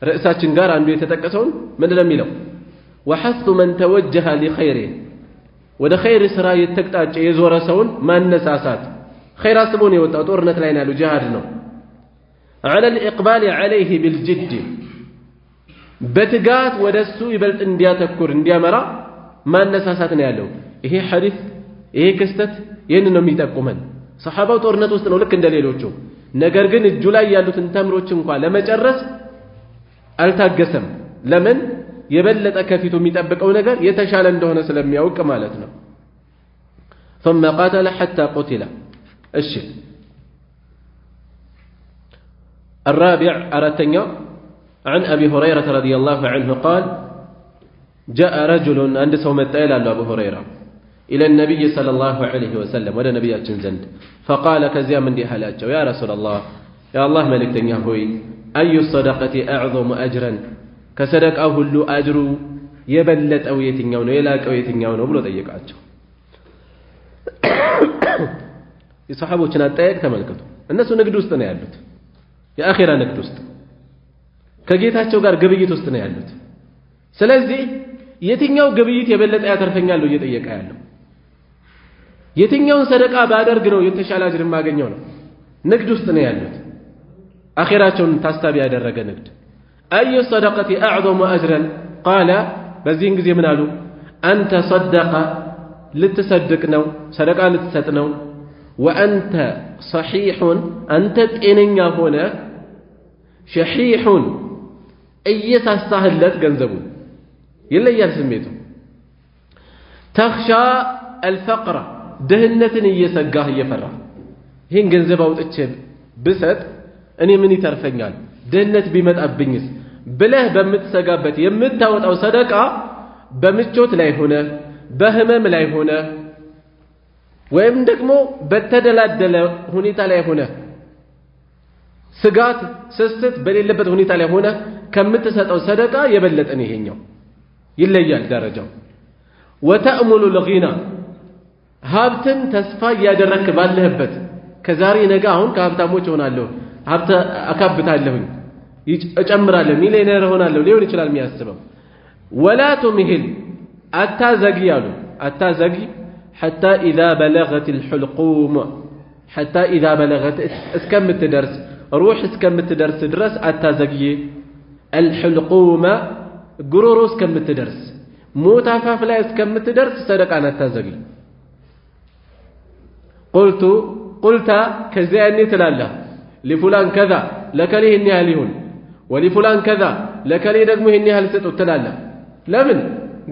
ርዕሳችን ጋር አንዱ የተጠቀሰውን ምንድነው የሚለው وحث من توجه لخير ወደ ኸይር ስራ የተቅጣጨ የዞረ ሰውን ማነሳሳት ኸይር አስቦን የወጣው ጦርነት ላይ ያለው ጂሃድ ነው على الاقبال عليه بالجد በትጋት ወደሱ ይበልጥ እንዲያተኩር እንዲያመራ ማነሳሳት ነው ያለው ይሄ ሐዲስ ይሄ ክስተት ይሄን ነው የሚጠቁመን ሰሃባው ጦርነት ውስጥ ነው ልክ እንደሌሎቹ ነገር ግን እጁ ላይ ያሉትን ተምሮች እንኳን ለመጨረስ አልታገሰም ለምን የበለጠ ከፊቱ የሚጠብቀው ነገር የተሻለ እንደሆነ ስለሚያውቅ ማለት ነው ثم قاتل حتى قتل እሺ الرابع أرتنيا عن أبي هريرة رضي الله عنه قال جاء رجل عند سومة إلى أبو هريرة إلى النبي صلى الله عليه وسلم ولا نبي أتنزند فقال كزيا من دي حلاجه يا رسول الله يا الله ملك تنياهوي أي الصدقة أعظم أجرا كصدق أهل أجر يبلت أو يتنيون يلاك أو يتنيون بلو ضيقاتهم የሰሃቦችን አጠያየቅ ተመልከቱ እነሱ ንግድ ውስጥ ነው ያሉት የአኺራ ንግድ ውስጥ ከጌታቸው ጋር ግብይት ውስጥ ነው ያሉት ስለዚህ የትኛው ግብይት የበለጠ ያተርፈኛል ነው እየጠየቀ ያለው የትኛውን ሰደቃ ባደርግ ነው የተሻለ አጅር ማገኘው ነው ንግድ ውስጥ ነው ያሉት አኺራቸውን ታስታቢ ያደረገ ንግድ አዩ ሰደቀቲ አዕظሙ አጅረን ቃለ በዚህን ጊዜ ምን አሉ አንተ ሰደቀ ልትሰድቅ ነው ሰደቃ ልትሰጥ ነው وأنت صحيح أنت ጤነኛ ሆነ شحيح እየሳሳህለት ገንዘቡ ይለያል ስሜቱ تخشى الفقر ድህነትን እየሰጋህ እየፈራ ይሄን ገንዘብ አውጥቼ ብሰጥ እኔ ምን ይተርፈኛል ድህነት ቢመጣብኝስ ብለህ በምትሰጋበት የምታወጣው ሰደቃ በምቾት ላይ ሆነ በህመም ላይ ሆነ ወይም ደግሞ በተደላደለ ሁኔታ ላይ ሆነ ስጋት ስስት በሌለበት ሁኔታ ላይ ሆነ ከምትሰጠው ሰደቃ የበለጠ ነው ይሄኛው ይለያል ደረጃው ወተእሙሉ الغنى ሀብትን ተስፋ ያደረክ ባለህበት ከዛሬ ነገ አሁን ከሀብታሞች ሆናለሁ ሀብት አካብታለሁኝ እጨምራለሁ ሚሊዮነር ሆናለሁ ሊሆን ይችላል የሚያስበው ولا تمهل አታዘግይ አሉ አታዘግይ حتى إذا بلغت الحلقوم حتى إذا بلغت اسكمت درس روح اسكمت درس درس أتازقي الحلقوم قرورو اسكمت درس موتا فافلا اسكمت درس صدقان أتازقي قلت كزياني تلالا لفلان كذا لك ليه النها ليهن ولفلان كذا لك ليه نقمه النها لستو تلالا لمن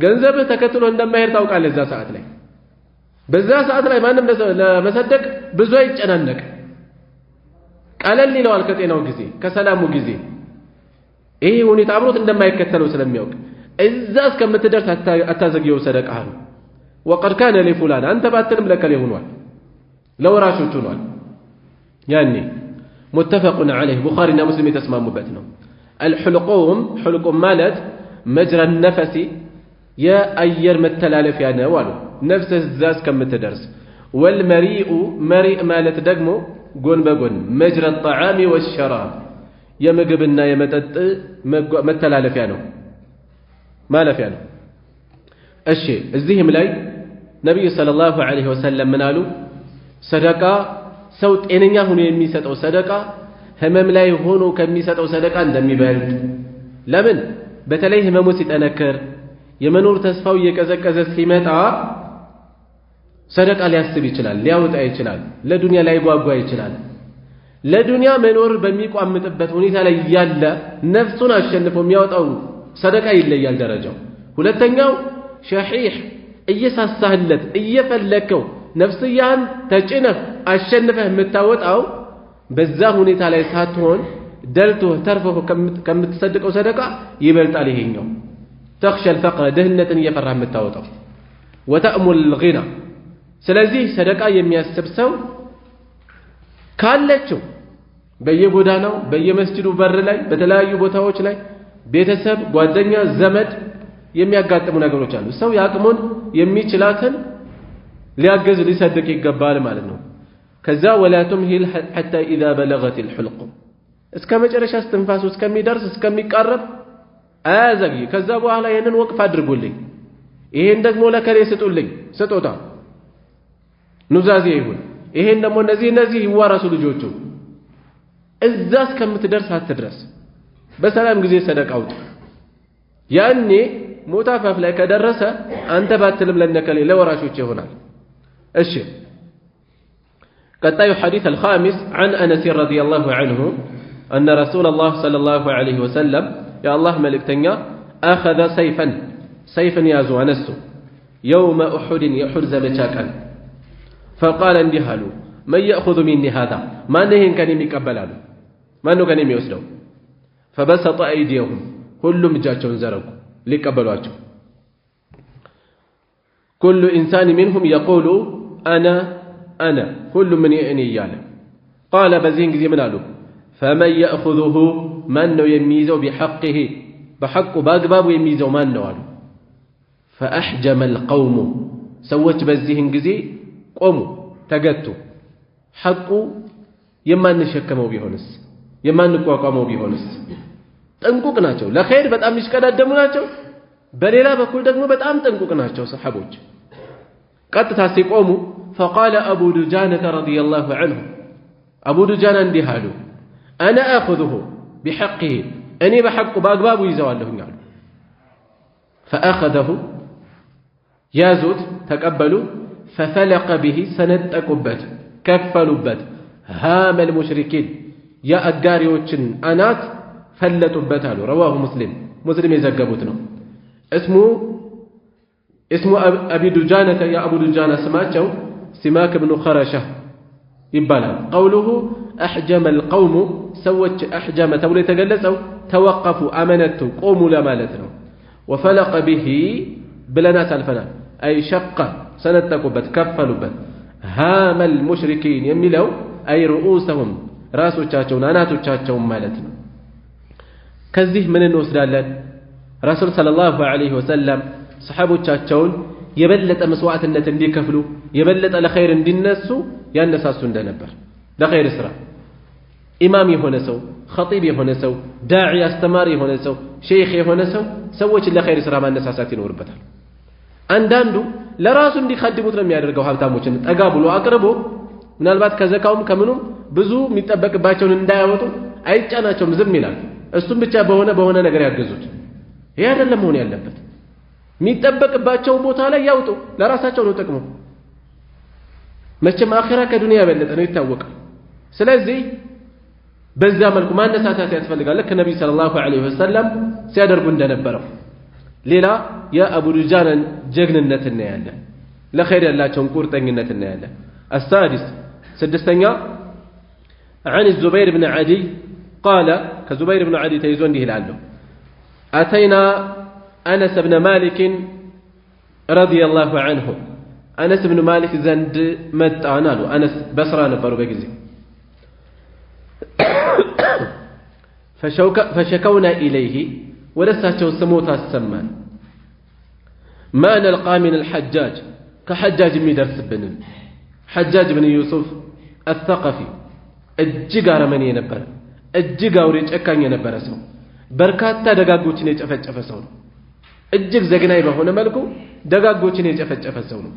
ገንዘብህ ተከትሎ እንደማይሄድ ታውቃለህ እዛ ሰዓት ላይ በዛ ሰዓት ላይ ማንም ለመሰደቅ ብዙ አይጨናነቅ ቀለል ይለዋል ከጤናው ጊዜ ከሰላሙ ጊዜ ይሄ ሁኔታ አብሮት እንደማይከተለው ስለሚያውቅ እዛ እስከምትደርስ አታዘግየው ሰደቃህ وقد كان لفلان አንተ ባትልም ለከለ ሆኗል ለወራሾች ሆኗል ያኔ متفق عليه بخاري እና ሙስሊም የተስማሙበት ነው الحلقوم حلقوم ማለት مجرى النفس የአየር መተላለፊያ ነው አሉ ነፍስ እዛስ ከምትደርስ والمريء مريء ማለት ደግሞ ጎን በጎን مجرى الطعام والشراب የምግብና የመጠጥ መተላለፊያ ነው ማለፊያ ነው እሺ እዚህም ላይ ነብዩ ሰለላሁ ዐለይሂ ወሰለም ምን አሉ ሰደቃ ሰው ጤነኛ ሆኖ የሚሰጠው ሰደቃ ህመም ላይ ሆኖ ከሚሰጠው ሰደቃ እንደሚበልጥ ለምን በተለይ ህመሙ ሲጠነከር የመኖር ተስፋው እየቀዘቀዘ ሲመጣ ሰደቃ ሊያስብ ይችላል ሊያወጣ ይችላል ለዱንያ ላይ ጓጓ ይችላል ለዱንያ መኖር በሚቋምጥበት ሁኔታ ላይ ያለ ነፍሱን አሸንፎ የሚያወጣው ሰደቃ ይለያል ደረጃው ሁለተኛው ሸሂህ እየሳሳህለት እየፈለከው ነፍስያን ተጭነህ አሸንፈህ የምታወጣው በዛ ሁኔታ ላይ ሳትሆን ደልቶ ተርፎ ከምትሰደቀው ሰደቃ ይበልጣል ይሄኛው تخشى الفقر دهنة يفرح متاوطه وتأمل الغنى ስለዚህ ሰደቃ የሚያስብ ሰው ካለችው በየጎዳናው በየመስጂዱ በር ላይ በተለያዩ ቦታዎች ላይ ቤተሰብ ጓደኛ ዘመድ የሚያጋጥሙ ነገሮች አሉ ሰው ያቅሙን የሚችላትን ሊያገዝ ሊሰድቅ ይገባል ማለት ነው ከዛ ولا تمهل حتى إذا بلغت الحلقوم እስከ መጨረሻ እስትንፋሱ እስከሚደርስ እስከሚቃረብ አያዘጊ ከዛ በኋላ ይሄንን ወቅፍ አድርጉልኝ ይሄን ደግሞ ለከሌ ስጡልኝ ስጦታ ኑዛዜ ይሁን ይሄን ደግሞ እነዚህ ይዋራሱ ልጆቹ እዛ እስከምትደርስ አትድረስ በሰላም ጊዜ ሰደቃው ያኔ ሞታፋፍ ላይ ከደረሰ አንተ ባትልም ለነከሌ ለወራሾች ይሆናል እሺ قطايو حديث الخامس عن أنس رضي الله عنه أن رسول الله صلى الله عليه وسلم يا الله ملك تنيا أخذ سيفا يازو أنسو يوم أحد يحد زمشاكا فقال اندهالو من يأخذ مني هذا ما نهن كان يميكبلالو ما نو كان يميوسدو فبسط أيديهم كلهم جاتشون زرقوا ليكبلواتشو كل إنسان منهم يقول أنا كل من يعني ياله قال بزين زي منالو فمن يأخذه من يميزه بحقه بحق باقباب يميزه من نوالو فأحجم القوم سوت بزيهن زي قوموا تقتوا حقوا يمان نشكموا بيهونس يمان نقوقموا بيهونس تنقوق ناتشو لخير بتأم يشكددمو ناتشو بليلا بكل دقمو بتأم تنقوق ناتشو صحابوج قد تاسيقوموا فقال أبو دجانة رضي الله عنه أبو دجانة اندهالو أنا آخذه بحقه أني بحق باقباب يزوال له نعلو فأخذه يازود تقبلوا ففلق به سند أكبت كفلبت هام المشركين يا أقاريوچن أنات فلتبت له رواه مسلم يزقبتنا اسمه أبي دجانة يا أبو دجانة سماته سماك بن خرشة يبالا قوله أحجم القوم سوت أحجم تولي تقلسوا توقفوا أمنتوا قوموا لمالتنا وفلق به بلنا سالفنا أي شق سنتكبت كفلبت هام المشركين يملوا أي رؤوسهم راسو تشاتشون أناتو تشاتشون مالتنا كذه من النسلال رسول صلى الله عليه وسلم صحابو تشاتشون يبلت مسوعة النتن دي كفلو يبلت على خير دي النسو ينساسو اندنبر ده خير اسرع إمام يهونسو خطيب يهونسو داعي استمار يهونسو شيخ يهونسو سوّج اللي خير اسرع ما النساساتين وربتال عنداندو لراسو اندي خدموت رمي يادرقو حبتاموچن اقابلو اقربو من البات كزكاوم كمنوم بزو ميتبك باچون اندايوتو አይጫናቸውም ዝም ይላል እሱም ብቻ በሆነ ነገር ያገዙት ይሄ አይደለም መሆን ያለበት የሚጠበቅባቸው ቦታ ላይ ያውጡ ለራሳቸው ነው ጥቅሙ መቼም አኺራ ከዱንያ በለጠ ነው ይታወቃል ስለዚህ በዛ መልኩ ማነሳሳት ያስፈልጋል ከነብዩ ሰለላሁ ዐለይሂ ወሰለም ሲያደርጉ እንደነበረው ሌላ የአቡ ዱጃናን ጀግንነት እናያለን ለኸይር ያላቸውን ቁርጠኝነት እናያለን السادس سدستኛ عن الزبير بن عدي قال كزبير بن عدي تيزون دي لعله أتينا أنس بن مالك رضي الله عنه أنس بن مالك زند متعنا له أنس بصرى نبرو بجزي فشكونا إليه ولسه سموتا السمان ما نلقى من الحجاج كحجاج ميدرس بن حجاج بن يوسف الثقفي እጅግ አረመኔ የነበረ እጅግ አውሬ ጨካኝ የነበረ ሰው በርካታ ደጋጎችን የጨፈጨፈ ሰው ነው እጅግ ዘግናይ በሆነ መልኩ ደጋጎችን የጨፈጨፈ ሰው ነው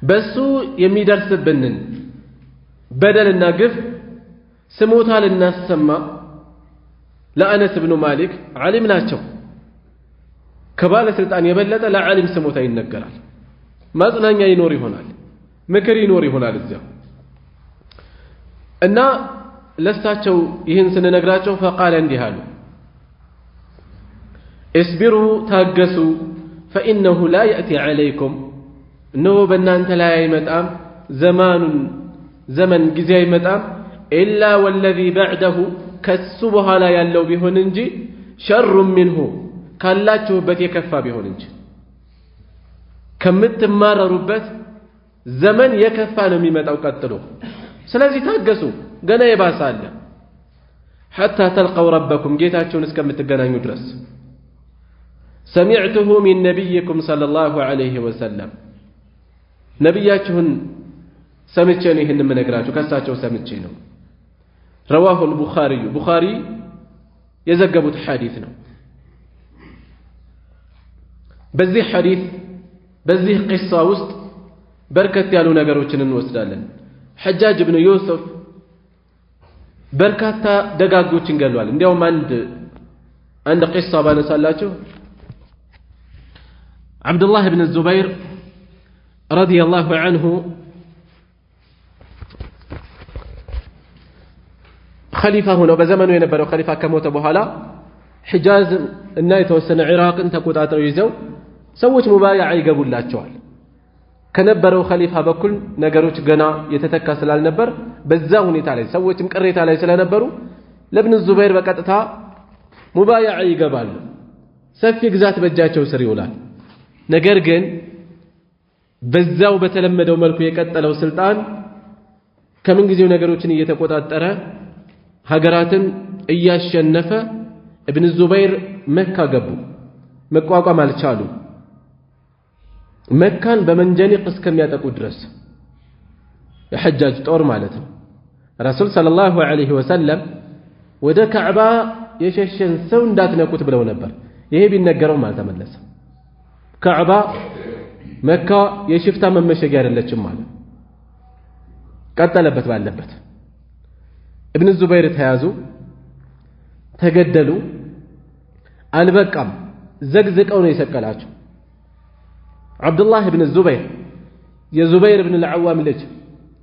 በሱ የሚደርስብንን በደልና ግፍ ስሞታ ልናሰማ ለአነስ ብኑ ማሊክ ዓሊም ናቸው ከባለስልጣን የበለጠ ለዓሊም ስሞታ ይነገራል ማጽናኛ ይኖር ይሆናል ምክር ይኖር ይሆናል እዚያው እና ለሳቸው ይህን ስንነግራቸው فقال እንዲህ አሉ اصبروا ታገሱ فانه لا ياتي عليكم ነው በእናንተ ላይ አይመጣም ዘመን ጊዜ አይመጣም الا والذي بعده ከሱ በኋላ ያለው ቢሆን እንጂ شر منه ካላችሁበት የከፋ ቢሆን እንጂ ከምትማረሩበት ዘመን የከፋ ነው የሚመጣው ቀጥሎ ስለዚህ ታገሱ ገና ይባሳል حتى تلقوا ربكم ጌታችሁን እስከምትገናኙ ድረስ سمعته من نبيكم صلى الله عليه وسلم ነብያችሁን ሰምቼ ነው ይሄን የምነግራችሁ ከሳቸው ሰምቼ ነው رواه البخاري የዘገቡት ሐዲስ ነው በዚህ ሐዲስ በዚህ ቂሳ ውስጥ በርከት ያሉ ነገሮችን እንወስዳለን حجاج بن يوسف በርካታ ደጋጎችን ገሏል እንዲያውም አንድ ቂሳ ባነሳላችሁ عبد الله بن الزبير رضي الله عنه ኸሊፋ ሆነው በዘመኑ የነበረው ኸሊፋ ከሞተ በኋላ ሒጃዝ እና የተወሰነ ኢራቅን ተቆጣጥረው ይዘው ሰዎች ሙባያዓ ይገቡላቸዋል። ከነበረው ኸሊፋ በኩል ነገሮች ገና የተተካ ስላልነበር በዛ ሁኔታ ላይ ሰዎችም ቅሬታ ላይ ስለነበሩ ለኢብኑ ዙበይር በቀጥታ ሙባያዓ ይገባሉ። ሰፊ ግዛት በእጃቸው ስር ይውላል። ነገር ግን በዛው በተለመደው መልኩ የቀጠለው ስልጣን ከምን ጊዜው ነገሮችን እየተቆጣጠረ ሀገራትን እያሸነፈ ኢብኑ ዙበይር መካ ገቡ። መቋቋም አልቻሉ። መካን በመንጀኒቅ እስከሚያጠቁ ድረስ የሐጃጅ ጦር ማለት ነው። ረሱል ሰለላሁ ዐለይሂ ወሰለም ወደ ካዕባ የሸሸን ሰው እንዳትነኩት ብለው ነበር። ይሄ ቢነገረውም አልተመለሰም። ካዕባ መካ የሽፍታ መመሸጊያ አይደለችም ማለት ቀጠለበት ባለበት። ኢብኑ ዙበይር ተያዙ፣ ተገደሉ። አልበቃም፣ ዘግዝቀው ነው የሰቀላቸው። ዓብዱላህ ብን ዙበይር የዙበይር ብን ልዓዋም ልጅ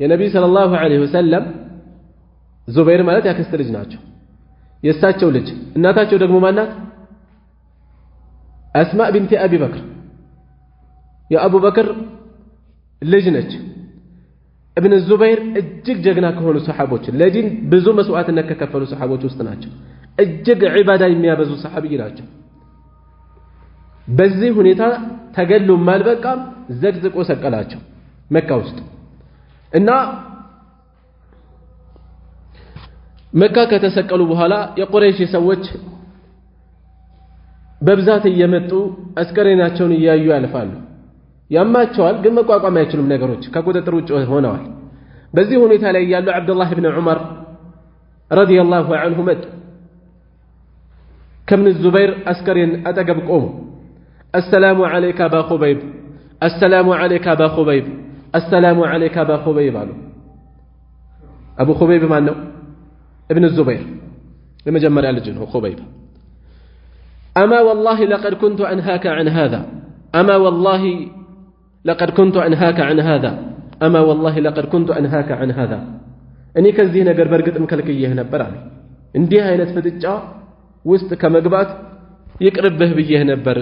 የነቢይ ሰለላሁ ዐለይሂ ወሰለም ዙበይር ማለት ያክስት ልጅ ናቸው። የእሳቸው ልጅ እናታቸው ደግሞ ማናት? አስማእ ቢንቲ አቢ በክር የአቡበክር ልጅ ነች። ኢብኑ ዙበይር እጅግ ጀግና ከሆኑ ሰሓቦች ለዲን ብዙ መስዋዕትነት ከከፈሉ ሰሓቦች ውስጥ ናቸው። እጅግ ዒባዳ የሚያበዙ ሰሓቢይ ናቸው። በዚህ ሁኔታ ተገሉም አልበቃም፣ ዘግዝቆ ሰቀላቸው መካ ውስጥ እና መካ ከተሰቀሉ በኋላ የቁረይሽ ሰዎች በብዛት እየመጡ አስከሬናቸውን እያዩ ያልፋሉ። ያማቸዋል፣ ግን መቋቋም አይችሉም። ነገሮች ከቁጥጥር ውጭ ሆነዋል። በዚህ ሁኔታ ላይ ያሉ ዓብዱላህ ብን ዑመር ረዲየላሁ ዐንሁ መጡ። ከኢብኑ ዙበይር አስከሬን አጠገብ ቆሙ። አሰላሙ ዐለይከ አባ ኹበይብ፣ አሰላሙ ዐለይከ አባ ኹበይብ፣ አሰላሙ ዐለይከ አባ ኹበይብ አሉ። አቡ ኹበይብ ማን ነው? ኢብኑ ዙበይር የመጀመሪያ ልጅ ነው ኹበይብ። አማ ወላሂ ለቀድ ኩንቱ አንሃከ ዐን ሃዛ፣ አማ ወላሂ ለቀድ ኩንቱ አንሃከ ዐን ሃዛ፣ አማ ወላሂ ለቀድ ኩንቱ አንሃከ ዐን ሃዛ። እኔ ከዚህ ነገር በእርግጥም ከልክዬህ ነበር አለ። እንዲህ አይነት ፍጥጫ ውስጥ ከመግባት ይቅርብህ ብዬህ ነበር።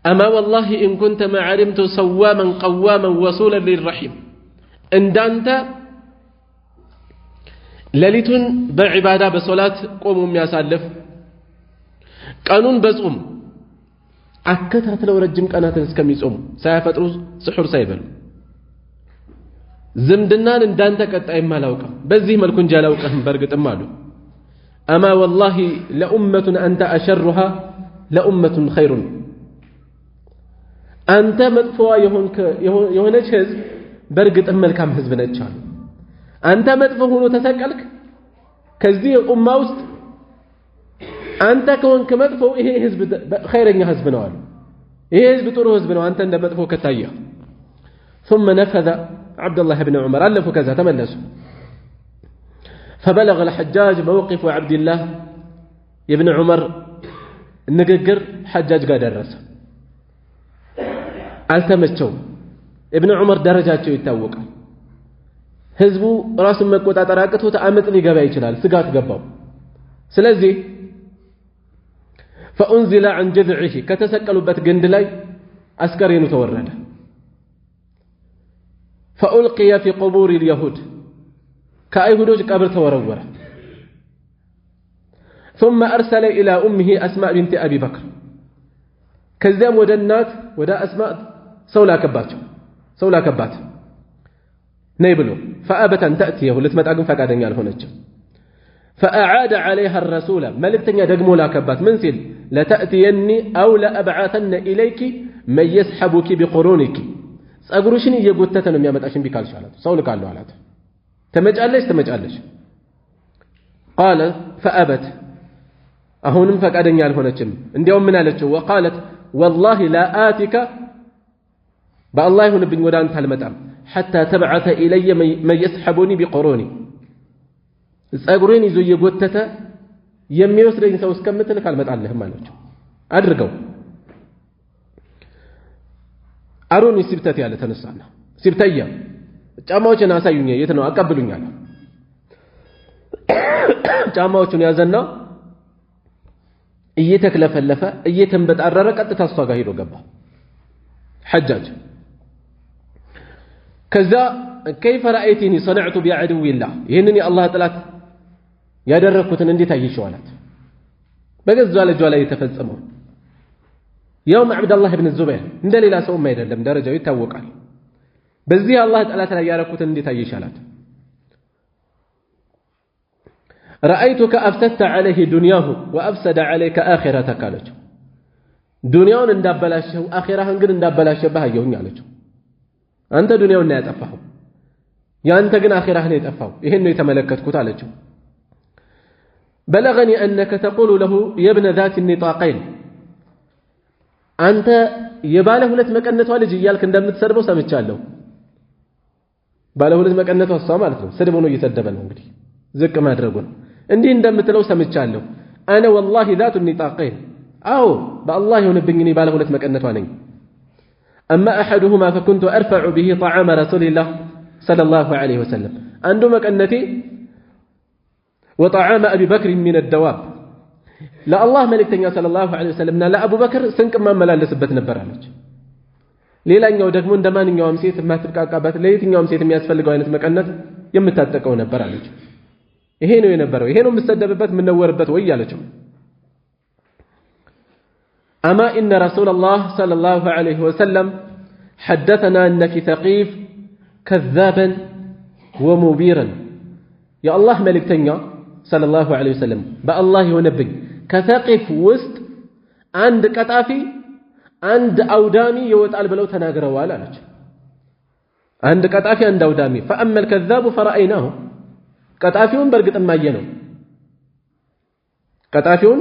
አማ ወላሂ ኢን ኩንተ ማ ዐሊምቱ ሰዋመን ቀዋመን ወሱለን ሊልረሒም፣ እንዳንተ ሌሊቱን በዒባዳ በሶላት ቆሞ የሚያሳልፍ ቀኑን በጾም አከታትለው ረጅም ቀናትን እስከሚጾሙ ሳያፈጥሩ ስሑር ሳይበሉ ዝምድናን እንዳንተ ቀጣይም አላውቅም፣ በዚህ መልኩ እንጂ አላውቅህም በእርግጥም አሉ። አማ ወላሂ ለኡመቱን አንተ አሸሩሃ ለኡመቱን ኸይሩን፣ አንተ መጥፎዋ የሆነች ህዝብ በእርግጥም መልካም ህዝብ ነች አሉ። አንተ መጥፎ ሆኖ ተሰቀልክ፣ ከዚህ ኡማ ውስጥ አንተ ከሆንክ መጥፎ ይሄ ህዝብ ኸይረኛ ህዝብ ነው አሉ። ይሄ ህዝብ ጥሩ ህዝብ ነው አንተ እንደ መጥፎ ከታየህ። ثم نفذ عبد الله بن عمر ألفوا كذا تملسوا فبلغ الحجاج موقف عبد الله ابن عمر النقر حجاج قاد الرس التمسوا ابن عمر درجاته يتوق ህዝቡ ራሱን መቆጣጠር አቅቶት አመጽ ሊገባ ይችላል። ስጋት ገባው። ስለዚህ فأنزل عن جذعه ከተሰቀሉበት ግንድ ላይ አስከሬኑ ተወረደ። فألقي في قبور اليهود كأيهودوች ቀብር ተወረወረ። ثم أرسل إلى أمه أسماء بنت أبي بكر ከዚያም ወደ እናት ወደ አስማእ ሰው ላከባት ነይ ብሎ فأبت أن تأتيه ልትመጣ ግን ፈቃደኛ አልሆነችም። فأعاد عليها الرسول መልእክተኛ ደግሞ ላከባት ምን ሲል لتأتيني أو لأبعثن إليك من يسحبك بقرونك ጸጉርሽን እየጎተተ ነው የሚያመጣሽን ቢካልሽ አላት። ሰው ልካለሁ አላት። ተመጫለሽ قال فأبت አሁንም ፈቃደኛ አልሆነችም። እንዲያውም ምን አለችው? وقالت والله لا آتك بالله ይሁንብኝ ወደ አንተ አልመጣም حتى تبعث إلي من يسحبني بقروني ጸጉሬን ይዞ እየጎተተ የሚወስደኝ ሰው እስከምትልክ አልመጣልህም አለችው። አድርገው አሮኒ ሲብተት ያለ ተነሳና ሲብተያ ጫማዎችን አሳዩኝ የት ነው አቀብሉኛል። ጫማዎቹን ያዘና እየተክለፈለፈ እየተንበጣረረ ቀጥታ እሷ ጋር ሄዶ ገባ ሐጃጅ ከዛ كيف رأيتني صنعت بعدو الله ይሄንን የአላህ ጥላት ያደረኩትን እንዴት አየሽው አላት በገዛ ልጇ ላይ የተፈጸመው يوم عبد الله بن الزبير እንደሌላ ሰው አይደለም ደረጃው ይታወቃል በዚህ አላህ ጥላት ላይ ያደረኩትን እንዴት አየሽ አላት رأيتك أفسدت عليه دنياه وأفسد عليك آخرتك አለችው ዱንያውን እንዳበላሸው አኺራህን ግን እንዳበላሸብህ አየሁኝ አለችው አንተ ዱንያውን ነው ያጠፋኸው ያንተ ግን አኺራህን ነው የጠፋው ይሄን ነው የተመለከትኩት አለችው بلغني أنك تقول له يا ابن ذات النطاقين أنت يباله ሁለት መቀነቷ ልጅ እያልክ እንደምትሰድበው ሰምቻለሁ ባለ ሁለት መቀነቷ እሷ ማለት ነው ስድብ ነው እየሰደበ ነው እንግዲህ ዝቅ ማድረጉ ነው እንዲህ እንደምትለው ሰምቻለሁ انا والله ذات النطاقين አው በአላህ ይሁንብኝ እኔ ባለ ሁለት መቀነቷ ነኝ اما احدهما فكنت ارفع به طعام رسول الله صلى الله عليه وسلم عنده مكنتي وطعام ابي بكر من الدواب لا الله ملكتኛ صلى الله عليه وسلم لا ابو بكر ስንቅ ማመላለስበት ነበር አለች ሌላኛው ደግሞ እንደማንኛውም ሴት ማትብቃቃበት ለየትኛውም ሴት የሚያስፈልገው አይነት መቀነት የምታጠቀው ነበር አለች ይሄ ነው የነበረው ይሄ ነው የምሰደብበት ምንወርበት ወይ አለችው اما ان رسول الله صلى الله عليه وسلم حدثنا ان في ثقيف كذابا ومبيرا يا الله ملكتኛ صلى الله عليه وسلم بالله يونبኝ ከثقيف ውስጥ አንድ ቀጣፊ አንድ አውዳሚ ይወጣል ብለው ተናግረዋል አለች አንድ ቀጣፊ አንድ አውዳሚ فاما الكذاب فرأيناه ቀጣፊውን በርግጥም አየነው ቀጣፊውን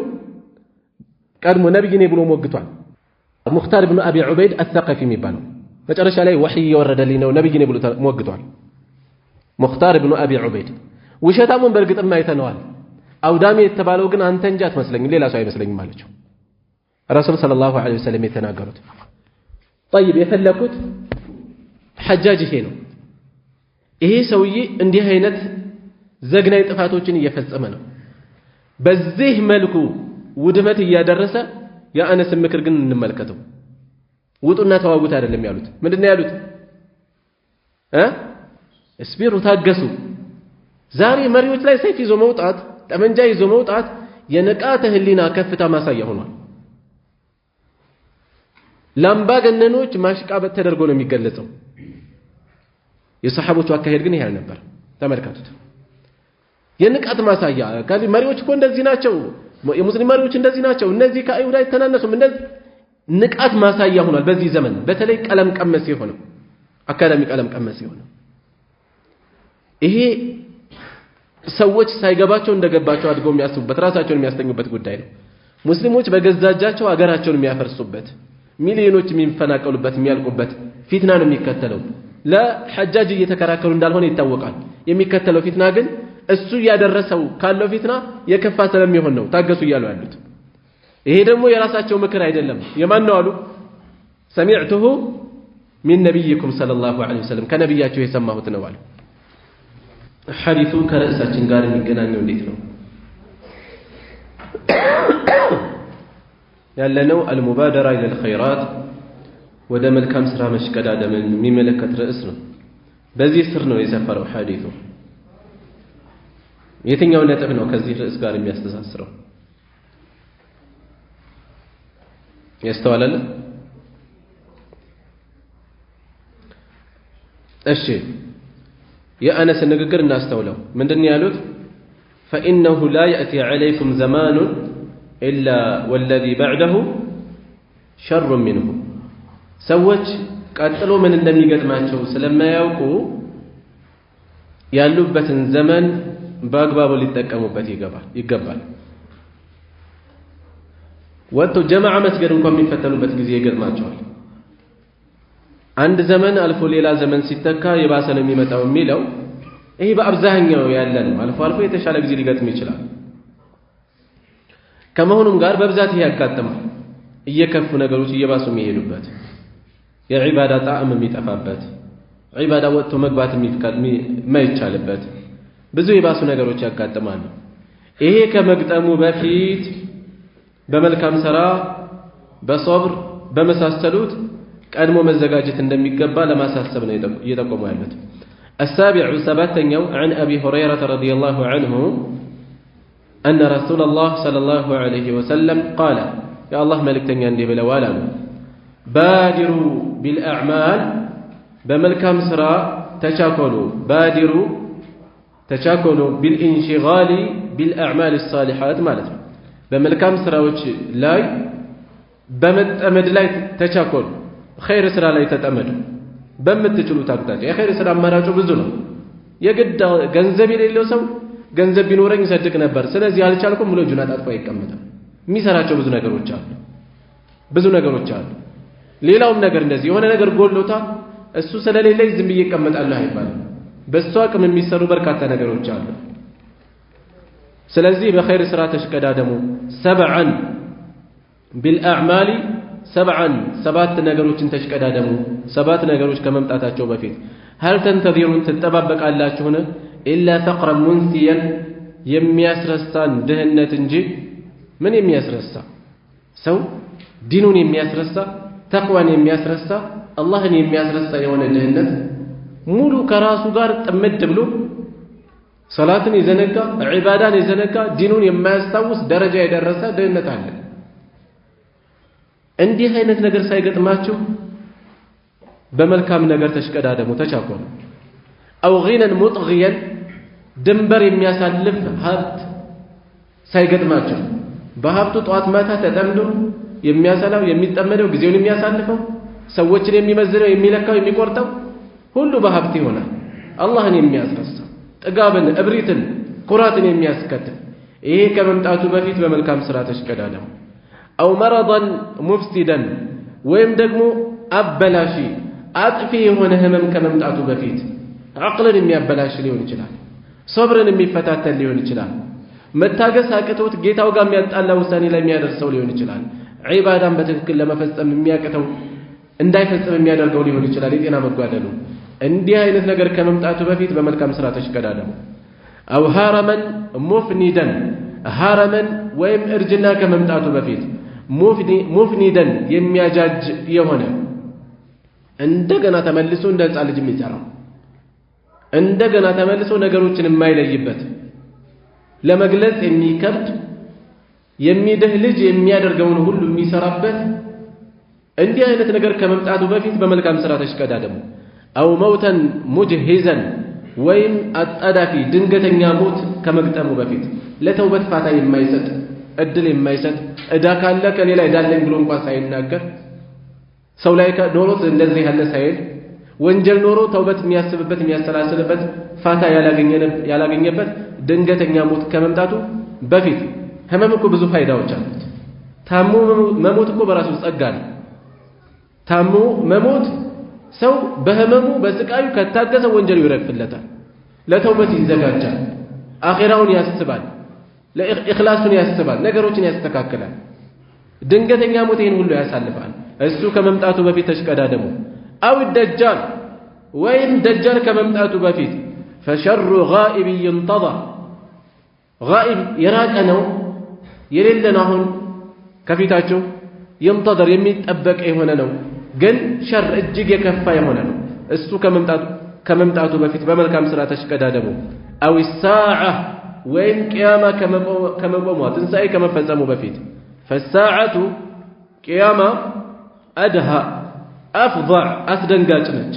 ቀድሞ ነብይ ነኝ ብሎ ሞግቷል ሙክታር ኢብኑ አቢ ዑበይድ አልثقفي የሚባለው መጨረሻ ላይ ወህይ የወረደልኝ ነው ነብይ ነኝ ብሎ ሞግቷል ሙክታር ኢብኑ አቢ ዑበይድ ውሸታሙን በርግጥም አይተነዋል አውዳሚ የተባለው ግን አንተ እንጂ አትመስለኝም ሌላ ሰው አይመስለኝም አለችው ረሱል ሰለላሁ ዐለይሂ ወሰለም የተናገሩት طيب የፈለኩት ሐጃጅ ይሄ ነው ይሄ ሰውዬ እንዲህ አይነት ዘግናይ ጥፋቶችን እየፈጸመ ነው በዚህ መልኩ ውድመት እያደረሰ የአነስ ምክር ግን እንመልከተው ውጡና ተዋጉት አይደለም ያሉት ምንድነው ያሉት እስቢሩ ታገሱ ዛሬ መሪዎች ላይ ሰይፍ ይዞ መውጣት ጠመንጃ ይዞ መውጣት የነቃተ ህሊና ከፍታ ማሳያ ሆኗል ላምባገነኖች ማሽቃበጥ ተደርጎ ነው የሚገለጸው የሰሃቦቹ አካሄድ ግን ይሄ ነበር ተመልከቱት የንቃት ማሳያ ካሊ መሪዎች እኮ እንደዚህ ናቸው የሙስሊም መሪዎች እንደዚህ ናቸው እነዚህ ከአይሁድ አይተናነሱም እንደዚህ ንቃት ማሳያ ሆኗል በዚህ ዘመን በተለይ ቀለም ቀመስ የሆነው አካዳሚ ቀለም ቀመስ የሆነው ይሄ ሰዎች ሳይገባቸው እንደገባቸው አድርገው የሚያስቡበት ራሳቸውን የሚያስተኙበት ጉዳይ ነው ሙስሊሞች በገዛጃቸው አገራቸውን የሚያፈርሱበት ሚሊዮኖች የሚፈናቀሉበት የሚያልቁበት ፊትና ነው የሚከተለው ለሐጃጅ እየተከራከሩ እንዳልሆነ ይታወቃል የሚከተለው ፊትና ግን እሱ ያደረሰው ካለው ፊትና የከፋ ስለሚሆን ነው ታገሱ እያሉ ያሉት ይሄ ደግሞ የራሳቸው ምክር አይደለም የማን ነው አሉ ሰሚዕቱሁ ሚን ነብይኩም ሰለላሁ ዐለይሂ ወሰለም ከነብያቸው የሰማሁት ነው አሉ ሐዲሱ ከርዕሳችን ጋር የሚገናኘው እንዴት ነው ያለነው አልሙባደራ ኢለል ኸይራት ወደ መልካም ስራ መሽቀዳደምን የሚመለከት ርዕስ ነው በዚህ ስር ነው የሰፈረው ሐዲሱ የትኛው ነጥብ ነው ከዚህ ርዕስ ጋር የሚያስተሳስረው ያስተዋላል እሺ የአነስ ንግግር እናስተውለው ምንድነው ያሉት فإنه لا يأتي عليكم زمان إلا والذي بعده شر منه ሰዎች ቀጥሎ ምን እንደሚገጥማቸው ስለማያውቁ ያሉበትን ዘመን በአግባቡ ሊጠቀሙበት ይገባል ወጥቶ ጀማዓ መስገድ እንኳን የሚፈተኑበት ጊዜ ይገጥማቸዋል አንድ ዘመን አልፎ ሌላ ዘመን ሲተካ የባሰ ነው የሚመጣው የሚለው ይሄ በአብዛኛው ያለ ነው አልፎ አልፎ የተሻለ ጊዜ ሊገጥም ይችላል ከመሆኑም ጋር በብዛት ይሄ ያጋጥማል እየከፉ ነገሮች እየባሱ የሚሄዱበት የዒባዳ ጣዕም የሚጠፋበት ዒባዳ ወጥቶ መግባት የማይቻልበት ብዙ የባሱ ነገሮች ያጋጥማሉ። ይሄ ከመግጠሙ በፊት በመልካም ሥራ በሶብር በመሳሰሉት ቀድሞ መዘጋጀት እንደሚገባ ለማሳሰብ ነው እየጠቆሙ ያሉት። السابع سبعتኛው عن أبي هريرة رضي الله عنه أن رسول الله صلى الله عليه وسلم قال يا الله ملكتني عندي بلوالا بادروا بالأعمال بملكام سرا تشاكلوا بالانشغال بالأعمال الصالحات مالتهم بملكام سرا وش لاي بمتأمد لاي تشاكل خير سرا لاي تتأمد بمتشلو تاكتاج يا خير سرا مراجو بزنو يقد ገንዘብ የሌለው ሰው ገንዘብ ቢኖረኝ ሰድቅ ነበር ስለዚህ አልቻልኩም ብሎ ጁናት አጥፎ ይቀመጣል። የሚሰራቸው ብዙ ነገሮች አሉ። ሌላውም ነገር እንደዚህ የሆነ ነገር ጎሎታል እሱ ስለሌለኝ ዝም ብዬ እቀመጣለሁ አይባልም። በሱ አቅም የሚሰሩ በርካታ ነገሮች አሉ። ስለዚህ በኸይር ስራ ተሽቀዳደሙ። ሰብዓን ቢልአዕማሊ ሰብዓን ሰባት ነገሮችን ተሽቀዳደሙ። ሰባት ነገሮች ከመምጣታቸው በፊት هل تنتظرون تتطبقالاችሁን إلا فقرا منسيا የሚያስረሳን ድህነት እንጂ ምን የሚያስረሳ ሰው ዲኑን የሚያስረሳ ተቅዋን የሚያስረሳ አላህን የሚያስረሳ የሆነ ድህነት ሙሉ ከራሱ ጋር ጥምድ ብሎ ሶላትን ይዘነጋ ዒባዳን ይዘነጋ ዲኑን የማያስታውስ ደረጃ የደረሰ ድህነት አለ። እንዲህ አይነት ነገር ሳይገጥማችሁ በመልካም ነገር ተሽቀዳደሙ ተቻኮሉ። አው ጊነን ሙጥጊያን ድንበር የሚያሳልፍ ሀብት ሳይገጥማችሁ በሀብቱ ጧት ማታ ተጠምዶ የሚያሰላው የሚጠመደው ጊዜውን የሚያሳልፈው ሰዎችን የሚመዝነው የሚለካው የሚቆርጠው ሁሉ በሀብት ይሆናል። አላህን የሚያስረሳ ጥጋብን እብሪትን ኩራትን የሚያስከትል ይሄ ከመምጣቱ በፊት በመልካም ስራ ተሽቀዳደሙ። አው መረضን ሙፍሲደን ወይም ደግሞ አበላሺ አጥፊ የሆነ ህመም ከመምጣቱ በፊት አቅልን የሚያበላሽ ሊሆን ይችላል። ሶብርን የሚፈታተን ሊሆን ይችላል። መታገስ አቅቶት ጌታው ጋር የሚያጣላ ውሳኔ ላይ የሚያደርሰው ሊሆን ይችላል። ዒባዳን በትክክል ለመፈጸም የሚያቅተው እንዳይፈጽም የሚያደርገው ሊሆን ይችላል። የጤና መጓደሉ እንዲህ አይነት ነገር ከመምጣቱ በፊት በመልካም ስራ ተሽቀዳደሙ። አው ሃረመን ሙፍኒደን ሃረመን ወይም እርጅና ከመምጣቱ በፊት ሙፍኒደን የሚያጃጅ የሆነ እንደገና ተመልሶ እንደ ሕፃን ልጅ የሚሰራው እንደገና ተመልሶ ነገሮችን የማይለይበት ለመግለጽ የሚከብድ የሚደህ ልጅ የሚያደርገውን ሁሉ የሚሰራበት እንዲህ አይነት ነገር ከመምጣቱ በፊት በመልካም ስራ ተሽቀዳደሙ። አው መውተን ሙጅሂዘን ወይም አጣዳፊ ድንገተኛ ሞት ከመግጠሙ በፊት ለተውበት ፋታ የማይሰጥ እድል የማይሰጥ እዳ ካለ ከሌላ እዳለኝ ብሎ እንኳን ሳይናገር ሰው ላይ ኖሮት እንደዚህ ያለ ሳይል ወንጀል ኖሮ ተውበት የሚያስብበት የሚያሰላስልበት ፋታ ያላገኘበት ድንገተኛ ሞት ከመምጣቱ በፊት ህመም እኮ ብዙ ፋይዳዎች አሉት። ታሞ መሞት እኮ በራሱ ጸጋ ነው። ታሞ መሞት ሰው በህመሙ በስቃዩ ከታገሰ ወንጀሉ ይረግፍለታል፣ ለተውበት ይዘጋጃል፣ አኺራውን ያስባል፣ ለኢኽላሱን ያስባል፣ ነገሮችን ያስተካክላል። ድንገተኛ ሞት ይሄን ሁሉ ያሳልፋል። እሱ ከመምጣቱ በፊት ተሽቀዳደሙ። አው ደጃል ወይም ደጃል ከመምጣቱ በፊት ፈሸሩ ጋኢብ ይንተظር ጋኢብ የራቀ ነው የሌለ ነው አሁን ከፊታቸው ይንተظር የሚጠበቅ የሆነ ነው ግን ሸር እጅግ የከፋ የሆነ ነው። እሱ ከመምጣቱ በፊት በመልካም ስራ ተሽቀዳደሙ። አው ሳዓ ወይም ቂያማ ከመቆሟ ትንሣኤ ከመፈጸሙ በፊት ፈሳዓቱ ቂያማ አድሃ አፍضዕ አስደንጋጭ ነች።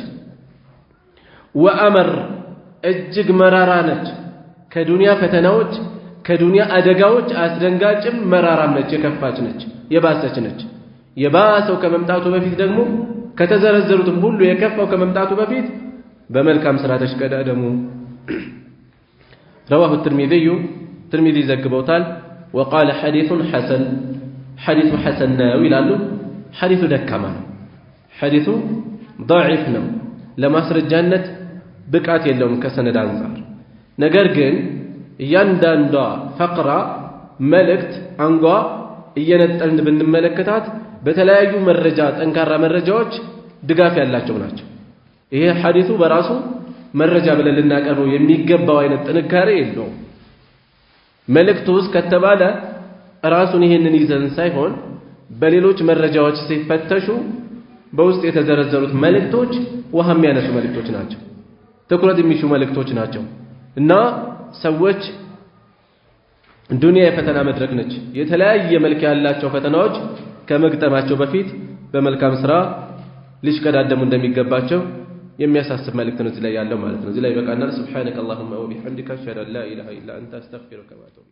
ወአመር እጅግ መራራ ነች። ከዱንያ ፈተናዎች ከዱንያ አደጋዎች አስደንጋጭም መራራም ነች፣ የከፋች ነች፣ የባሰች ነች። የባሰው ከመምጣቱ በፊት ደግሞ ከተዘረዘሩትም ሁሉ የከፋው ከመምጣቱ በፊት በመልካም ስራ ተሽቀዳደሙ። رواه الترمذي ዘግበውታል። وقال حديث حسن حديث حسن ነው ይላሉ። ሐዲሱ ደካማ ነው፣ ሐዲሱ ضعيف ነው፣ ለማስረጃነት ብቃት የለውም ከሰነድ አንፃር። ነገር ግን እያንዳንዷ ፈቅራ መልእክት አንጓ እየነጠልን ብንመለከታት በተለያዩ መረጃ ጠንካራ መረጃዎች ድጋፍ ያላቸው ናቸው። ይሄ ሐዲሱ በራሱ መረጃ ብለን ልናቀርበው የሚገባው አይነት ጥንካሬ የለውም። መልእክቱ ውስጥ ከተባለ ራሱን ይሄንን ይዘን ሳይሆን በሌሎች መረጃዎች ሲፈተሹ በውስጥ የተዘረዘሩት መልእክቶች ውሃ የሚያነሱ መልእክቶች ናቸው፣ ትኩረት የሚሹ መልእክቶች ናቸው እና ሰዎች ዱንያ የፈተና መድረክ ነች። የተለያየ መልክ ያላቸው ፈተናዎች ከመግጠማቸው በፊት በመልካም ስራ ሊሽቀዳደሙ እንደሚገባቸው የሚያሳስብ መልእክት ነው እዚህ ላይ ያለው ማለት ነው። እዚህ ላይ በቃናል። ሱብሃነከ አላሁመ ወቢሐምዲከ አሽሀዱ አን ላ ኢላሃ ኢላ አንተ አስተግፊሩከ ወአቱቡ